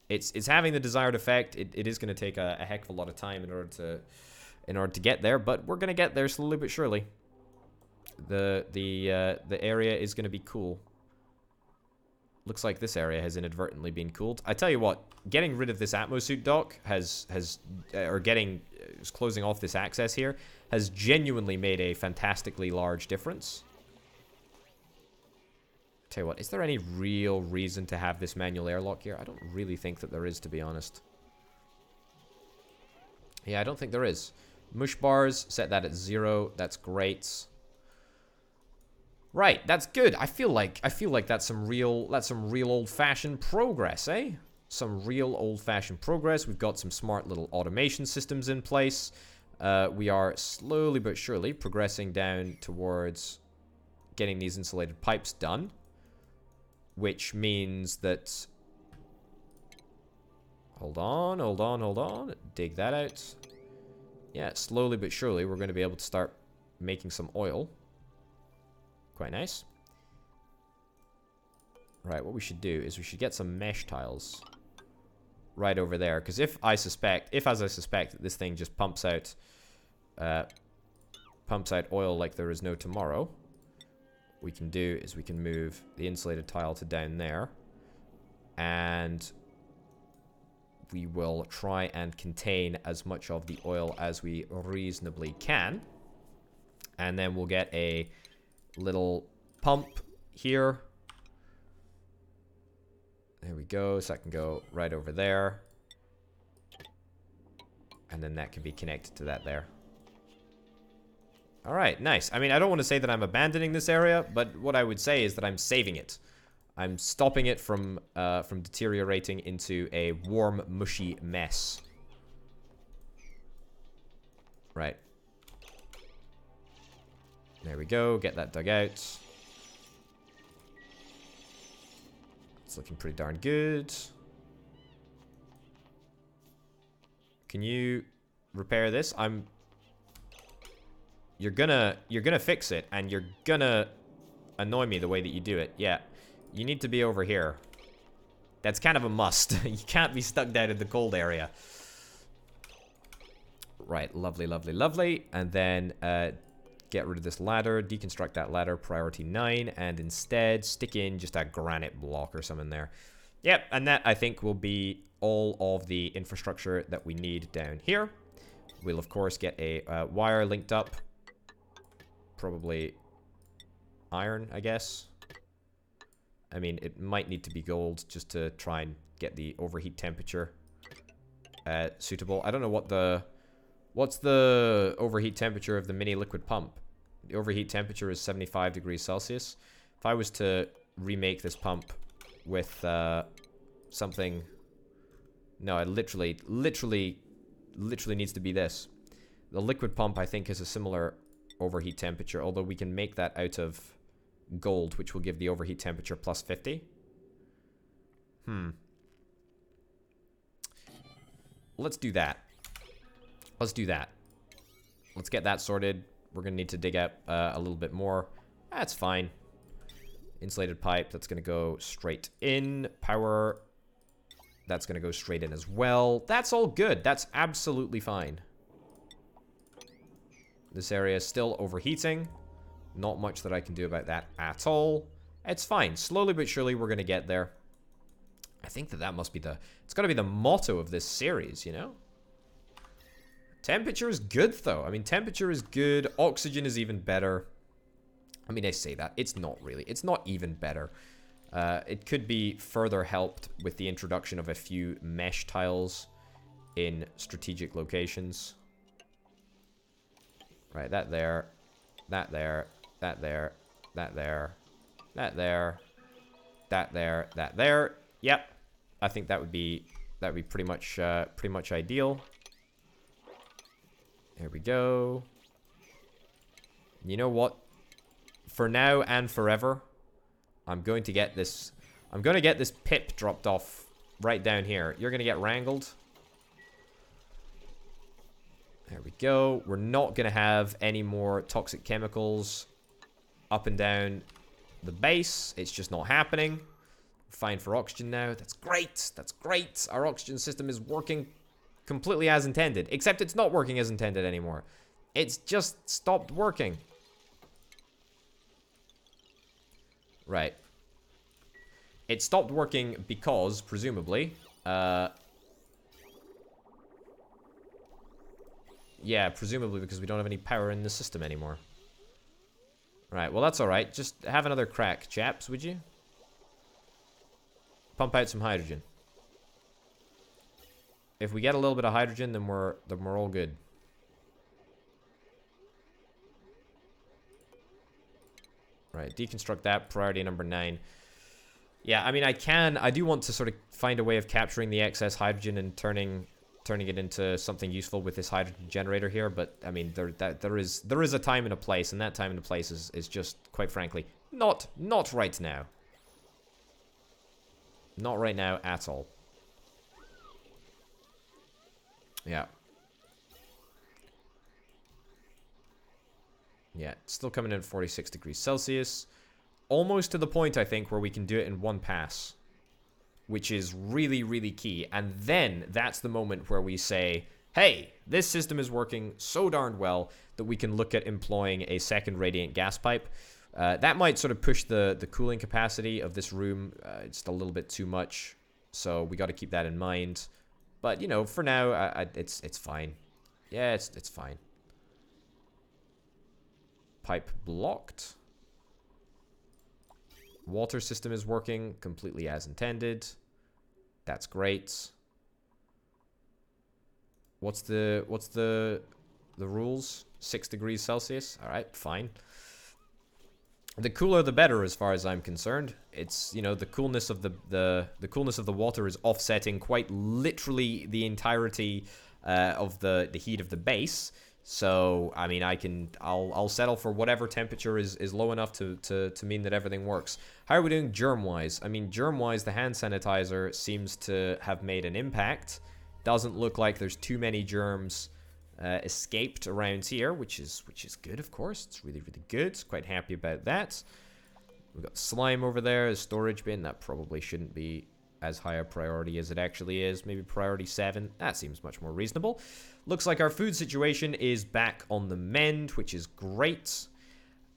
it's having the desired effect. It is going to take a heck of a lot of time in order to get there, but we're going to get there slowly but surely. The area is going to be cool. Looks like this area has inadvertently been cooled. I tell you what, getting rid of this atmosuit dock closing off this access here has genuinely made a fantastically large difference. Tell you what, is there any real reason to have this manual airlock here? I don't really think that there is, to be honest. Yeah, I don't think there is. Mush bars, set that at 0. That's great. Right, that's good. I feel like that's some real old-fashioned progress, eh? Some real old-fashioned progress. We've got some smart little automation systems in place. We are slowly but surely progressing down towards getting these insulated pipes done, which means that... Hold on. Dig that out. Yeah, slowly but surely we're going to be able to start making some oil. Quite nice. Right, what we should do is we should get some mesh tiles right over there, because if as I suspect that this thing just pumps out oil like there is no tomorrow, what we can do is we can move the insulated tile to down there, and we will try and contain as much of the oil as we reasonably can, and then we'll get a little pump here. There we go. So that can go right over there. And then that can be connected to that there. Alright, nice. I mean, I don't want to say that I'm abandoning this area, but what I would say is that I'm saving it. I'm stopping it from deteriorating into a warm, mushy mess. Right. There we go. Get that dug out. It's looking pretty darn good. Can you repair this? You're gonna fix it, and you're gonna annoy me the way that you do it. Yeah. You need to be over here. That's kind of a must. You can't be stuck down in the cold area. Right. Lovely, lovely, lovely. And then, get rid of this ladder, deconstruct that ladder, priority 9, and instead stick in just a granite block or something there. Yep, and that, I think, will be all of the infrastructure that we need down here. We'll, of course, get a wire linked up. Probably iron, I guess. I mean, it might need to be gold just to try and get the overheat temperature suitable. I don't know what's the overheat temperature of the mini liquid pump. The overheat temperature is 75 degrees Celsius. If I was to remake this pump with something... No, it literally needs to be this. The liquid pump, I think, has a similar overheat temperature, although we can make that out of gold, which will give the overheat temperature plus 50. let's do that. Let's do that. Let's get that sorted. We're going to need to dig out a little bit more. That's fine. Insulated pipe, that's going to go straight in. Power, that's going to go straight in as well. That's all good. That's absolutely fine. This area is still overheating. Not much that I can do about that at all. It's fine. Slowly but surely, we're going to get there. I think that must be the... It's got to be the motto of this series, you know? Temperature is good, though. I mean, temperature is good. Oxygen is even better. I mean, I say that. It's not really. It's not even better. It could be further helped with the introduction of a few mesh tiles in strategic locations. Right, that there. That there. That there. That there. That there. That there. That there. Yep. I think that would be pretty much ideal. There we go. You know what? For now and forever, I'm going to get this pip dropped off right down here. You're going to get wrangled. There we go. We're not going to have any more toxic chemicals up and down the base. It's just not happening. We're fine for oxygen now. That's great. That's great. Our oxygen system is working completely as intended. Except it's not working as intended anymore. It's just stopped working. Right. It stopped working because, presumably, yeah, presumably because we don't have any power in the system anymore. Right, well that's alright. Just have another crack, chaps, would you? Pump out some hydrogen. If we get a little bit of hydrogen, then we're all good. Right, deconstruct that. Priority number 9. Yeah, I mean, I do want to sort of find a way of capturing the excess hydrogen and turning it into something useful with this hydrogen generator here. But I mean, there is a time and a place, and that time and a place is just, quite frankly, not right now. Not right now at all. Yeah. Yeah, it's still coming in at 46 degrees Celsius. Almost to the point, I think, where we can do it in one pass. Which is really, really key. And then, that's the moment where we say, hey, this system is working so darn well that we can look at employing a second radiant gas pipe. That might sort of push the cooling capacity of this room just a little bit too much. So, we got to keep that in mind. But, you know, for now, it's fine. Yeah, it's fine. Pipe blocked. Water system is working completely as intended. That's great. What's the rules? 6 degrees Celsius. All right, fine. The cooler the better, as far as I'm concerned. It's, you know, the coolness of the coolness of the water is offsetting quite literally the entirety of the heat of the base. So, I mean, I'll settle for whatever temperature is low enough to mean that everything works. How are we doing germ-wise? I mean, germ-wise, the hand sanitizer seems to have made an impact. Doesn't look like there's too many germs escaped around here, which is good, of course. It's really, really good. Quite happy about that. We've got slime over there, a storage bin. That probably shouldn't be as high a priority as it actually is. Maybe priority 7. That seems much more reasonable. Looks like our food situation is back on the mend, which is great.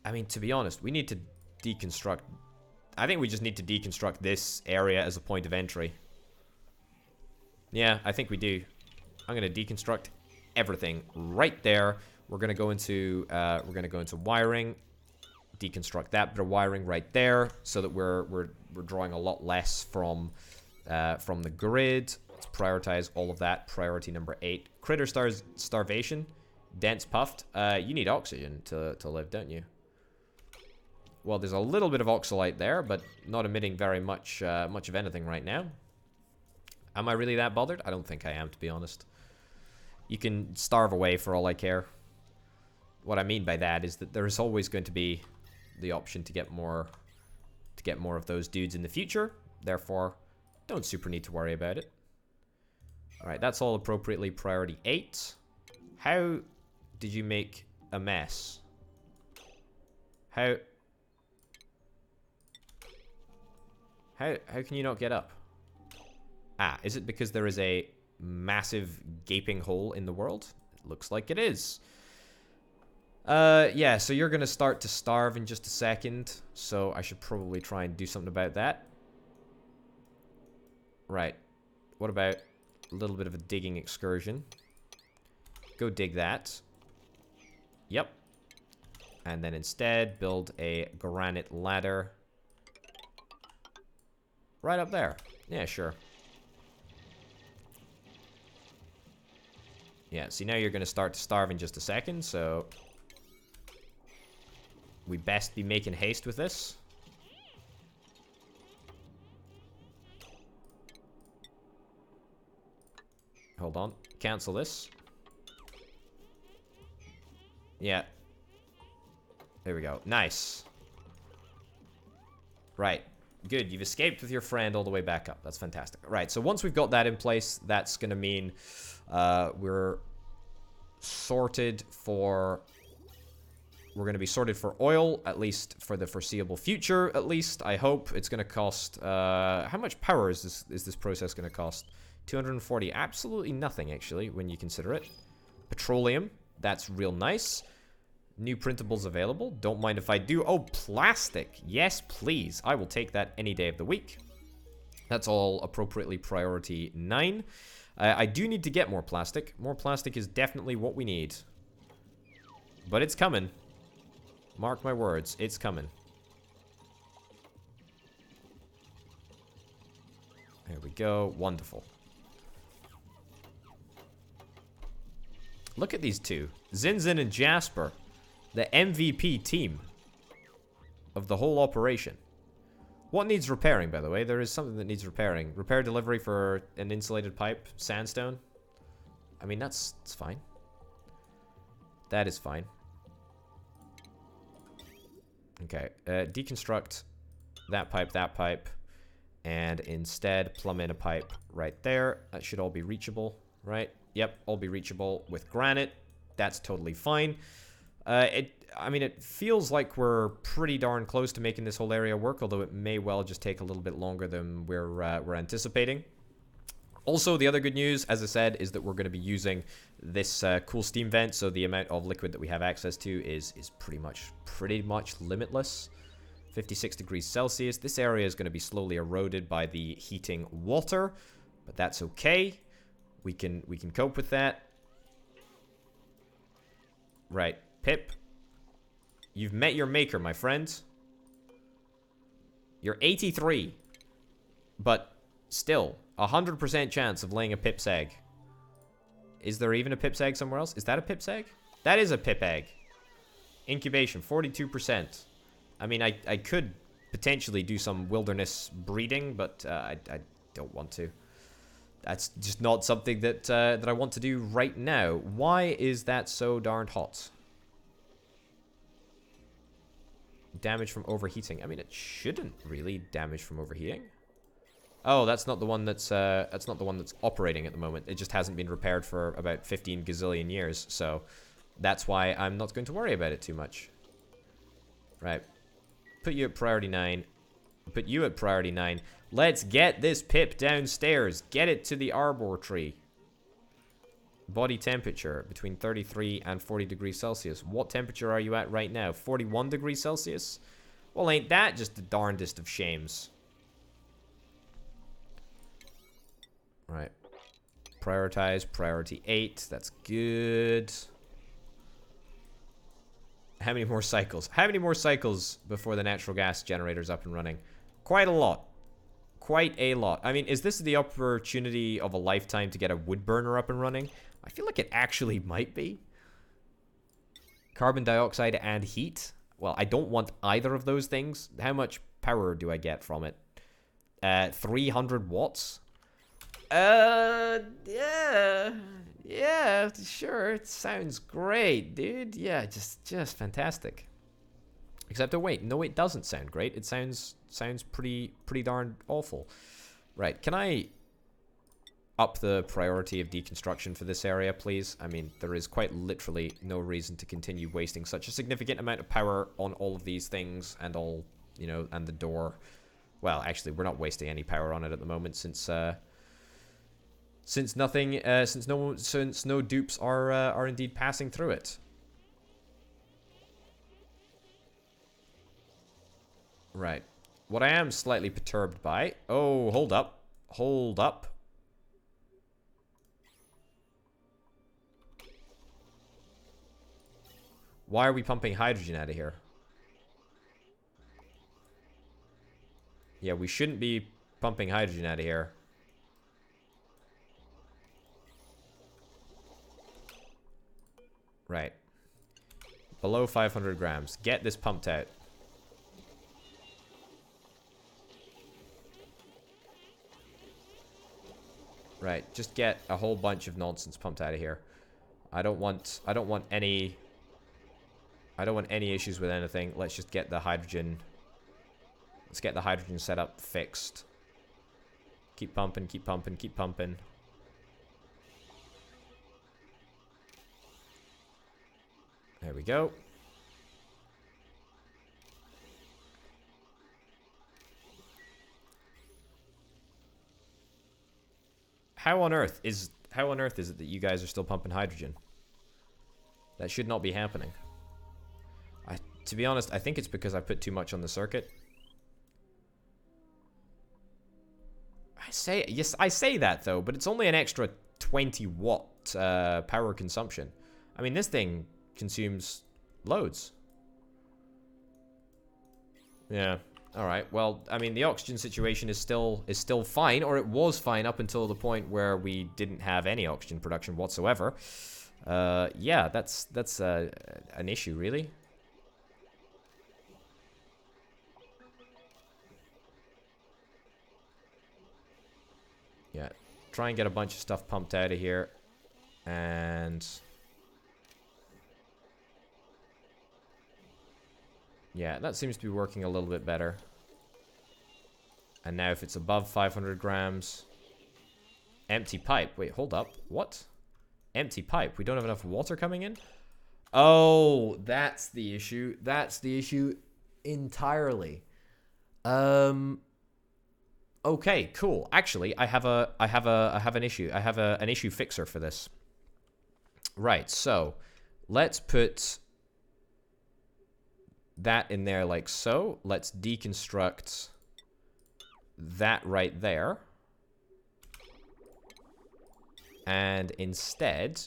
I mean, to be honest, we need to deconstruct... I think we just need to deconstruct this area as a point of entry. Yeah, I think we do. I'm going to deconstruct everything right there. We're going to go into wiring, deconstruct that bit of wiring right there, so that we're drawing a lot less from the grid. Let's prioritize all of that. Priority number 8. Critter starvation. Dense puffed. You need oxygen to live, don't you? Well, there's a little bit of oxalite there, but not emitting very much of anything right now. Am I really that bothered? I don't think I am, to be honest. You can starve away for all I care. What I mean by that is that there is always going to be the option to get more of those dudes in the future. Therefore, don't super need to worry about it. Alright, that's all appropriately priority 8. How did you make a mess? How can you not get up? Ah, is it because there is a massive gaping hole in the world? It looks like it is. Yeah, so you're gonna start to starve in just a second, so I should probably try and do something about that. Right. What about a little bit of a digging excursion? Go dig that. Yep. And then instead, build a granite ladder. Right up there. Yeah, sure. Yeah, see, now you're going to start to starve in just a second, so we best be making haste with this. Hold on. Cancel this. Yeah. There we go. Nice. Right. Good. You've escaped with your friend all the way back up. That's fantastic. Right. So once we've got that in place, that's going to mean we're sorted for... We're going to be sorted for oil, at least for the foreseeable future, at least. I hope it's going to cost... how much power is this process going to cost? 240. Absolutely nothing, actually, when you consider it. Petroleum. That's real nice. New printables available. Don't mind if I do. Oh, plastic. Yes, please. I will take that any day of the week. That's all appropriately priority 9. I do need to get more plastic. More plastic is definitely what we need. But it's coming. Mark my words. It's coming. There we go. Wonderful. Look at these two. Zinzin and Jasper. The MVP team of the whole operation. What needs repairing, by the way? There is something that needs repairing. Repair delivery for an insulated pipe. Sandstone. I mean, it's fine. That is fine. Okay. Deconstruct that pipe. And instead, plumb in a pipe right there. That should all be reachable, right? Yep, all be reachable with granite. That's totally fine. I mean, it feels like we're pretty darn close to making this whole area work, although it may well just take a little bit longer than we're anticipating. Also, the other good news, as I said, is that we're going to be using this cool steam vent, so the amount of liquid that we have access to is pretty much limitless. 56 degrees Celsius. This area is going to be slowly eroded by the heating water, but that's okay. We can cope with that. Right. Pip, you've met your maker, my friend. You're 83. But still, 100% chance of laying a Pip's egg. Is there even a Pip's egg somewhere else? Is that a Pip's egg? That is a Pip egg. Incubation, 42%. I mean, I could potentially do some wilderness breeding, but I don't want to. That's just not something that I want to do right now. Why is that so darned hot? Damage from overheating. I mean, it shouldn't really damage from overheating. Oh, that's not the one that's operating at the moment. It just hasn't been repaired for about 15 gazillion years, so that's why I'm not going to worry about it too much. Right. Put you at priority 9. Put you at priority 9. Let's get this Pip downstairs. Get it to the arbor tree. Body temperature between 33 and 40 degrees Celsius. What temperature are you at right now? 41 degrees Celsius? Well, ain't that just the darndest of shames? Right. Prioritize. Priority 8. That's good. How many more cycles? How many more cycles before the natural gas generator's up and running? Quite a lot. Quite a lot. I mean, is this the opportunity of a lifetime to get a wood burner up and running? I feel like it actually might be. Carbon dioxide and heat. Well, I don't want either of those things. How much power do I get from it? 300 watts? Yeah, sure. It sounds great, dude. Yeah, just fantastic. Except, oh wait, no, it doesn't sound great. It sounds pretty darn awful. Right, can I up the priority of deconstruction for this area, please? I mean, there is quite literally no reason to continue wasting such a significant amount of power on all of these things and all, you know, and the door. Well, actually, we're not wasting any power on it at the moment since no dupes are indeed passing through it. Right. What I am slightly perturbed by... Oh, hold up. Hold up. Why are we pumping hydrogen out of here? Yeah, we shouldn't be pumping hydrogen out of here. Right. Below 500 grams. Get this pumped out. Right, just get a whole bunch of nonsense pumped out of here. I don't want any issues with anything. Let's just get the hydrogen. Let's get the hydrogen setup fixed. Keep pumping, keep pumping, keep pumping. There we go. How on earth is it that you guys are still pumping hydrogen? That should not be happening. To be honest, I think it's because I put too much on the circuit. I say that though, but it's only an extra 20 watt power consumption. I mean, this thing consumes loads. Yeah. All right. Well, I mean, the oxygen situation is still fine, or it was fine up until the point where we didn't have any oxygen production whatsoever. Yeah, that's an issue, really. Yeah, try and get a bunch of stuff pumped out of here, and yeah, that seems to be working a little bit better. And now if it's above 500 grams, empty pipe. Wait, hold up. What? Empty pipe. We don't have enough water coming in? Oh, that's the issue. That's the issue entirely. Okay, cool. Actually, I have an issue. I have an issue fixer for this. Right, so let's put that in there like so. Let's deconstruct that right there. And instead,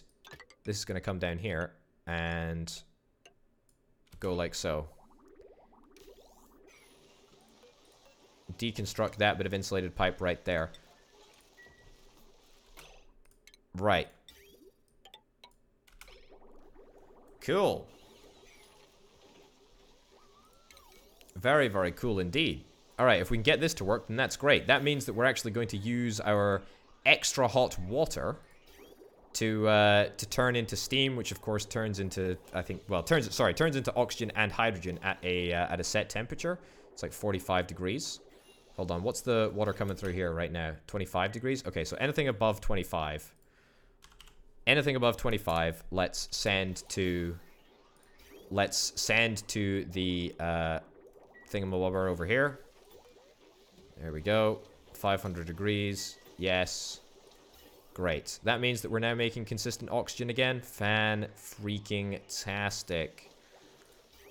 this is going to come down here and go like so. Deconstruct that bit of insulated pipe right there. Right. Cool. Very, very cool indeed. Alright, if we can get this to work, then that's great. That means that we're actually going to use our extra hot water to turn into steam, which of course turns into, I think, well, turns into oxygen and hydrogen at a set temperature. It's like 45 degrees. Hold on, what's the water coming through here right now? 25 degrees? Okay, so anything above 25. Anything above 25, let's send to the thingamabobber over here. There we go. 500 degrees. Yes. Great. That means that we're now making consistent oxygen again. Fan-freaking-tastic.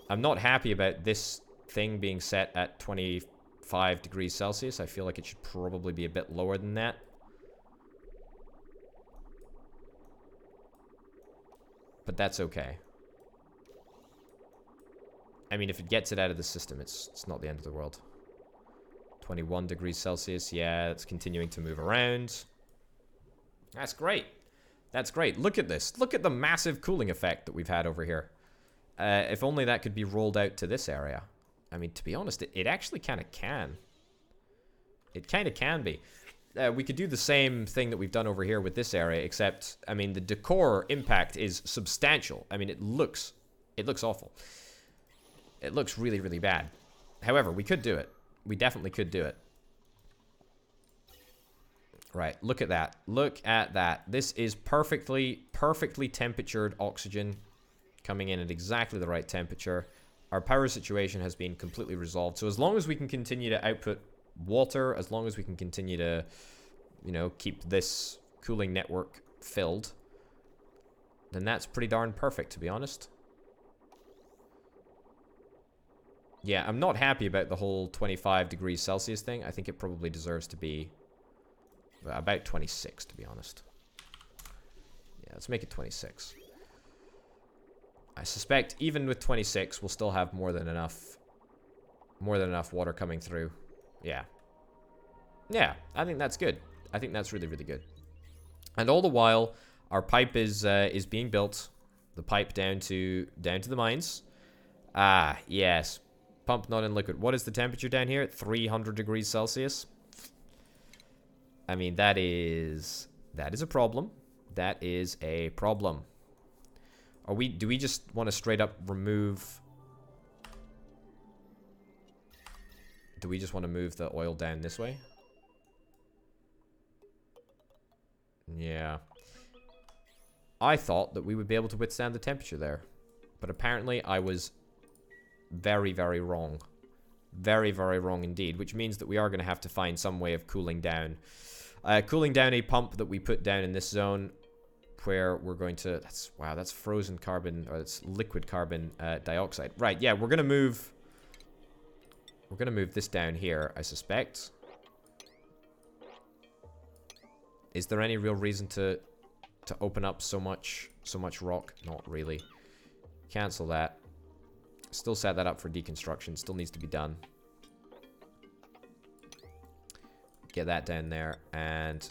I'm not happy about this thing being set at 25 degrees Celsius. I feel like it should probably be a bit lower than that. But that's okay. I mean, if it gets it out of the system, it's not the end of the world. 21 degrees Celsius. Yeah, it's continuing to move around. That's great. That's great. Look at this. Look at the massive cooling effect that we've had over here. If only that could be rolled out to this area. I mean, to be honest, it actually kind of can. It kind of can be. We could do the same thing that we've done over here with this area, except, I mean, the decor impact is substantial. I mean, it looks awful. It looks really, really bad. However, we could do it. We definitely could do it. Right, look at that. Look at that. This is perfectly temperatured oxygen coming in at exactly the right temperature. Our power situation has been completely resolved. So as long as we can continue to output water, as long as we can continue to, you know, keep this cooling network filled, then that's pretty darn perfect, to be honest. Yeah, I'm not happy about the whole 25 degrees Celsius thing. I think it probably deserves to be about 26, to be honest. Yeah, let's make it 26. I suspect even with 26, we'll still have more than enough water coming through. Yeah. Yeah, I think that's good. I think that's really, really good. And all the while, our pipe is being built. The pipe down to the mines. Ah, yes. Pump not in liquid. What is the temperature down here? 300 degrees Celsius. I mean, that is a problem. That is a problem. Do we just want to straight up remove... Do we just want to move the oil down this way? Yeah. I thought that we would be able to withstand the temperature there. But apparently I was very, very wrong. Very, very wrong indeed. Which means that we are going to have to find some way of cooling down. Cooling down a pump that we put down in this zone, where we're going to... that's frozen carbon, or it's liquid carbon dioxide. Right, yeah, we're going to move... We're going to move this down here, I suspect. Is there any real reason to open up so much rock? Not really. Cancel that. Still set that up for deconstruction. Still needs to be done. Get that down there and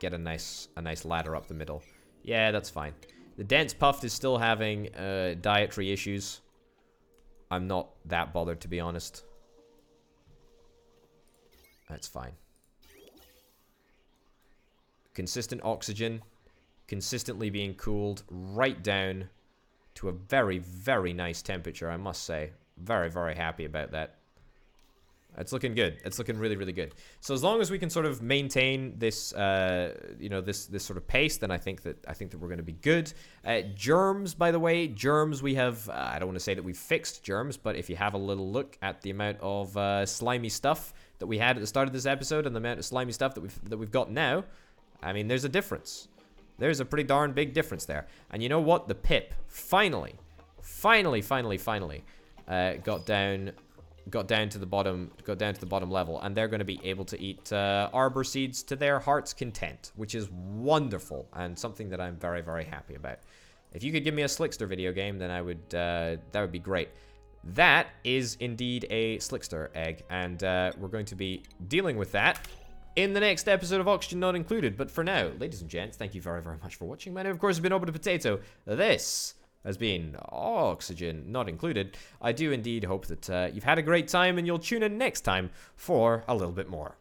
get a nice ladder up the middle. Yeah, that's fine. The dense puff is still having dietary issues. I'm not that bothered, to be honest. That's fine. Consistent oxygen, consistently being cooled right down to a very, very nice temperature, I must say. Very, very happy about that. It's looking good. It's looking really, really good. So as long as we can sort of maintain this, you know, this sort of pace, then I think that we're going to be good. Germs, by the way, germs we have. I don't want to say that we've fixed germs, but if you have a little look at the amount of slimy stuff that we had at the start of this episode and the amount of slimy stuff that we've got now, I mean, there's a difference. There's a pretty darn big difference there. And you know what? The pip finally got down to the bottom level, and they're going to be able to eat arbor seeds to their heart's content, which is wonderful and something that I'm very, very happy about. If you could give me a Slickster video game, then I would that would be great. That is indeed a Slickster egg, and we're going to be dealing with that in the next episode of Oxygen Not Included. But for now, ladies and gents, thank you very, very much for watching. My name, of course, has been Open Potato. This has been Oxygen Not Included. I do indeed hope that you've had a great time, and you'll tune in next time for a little bit more.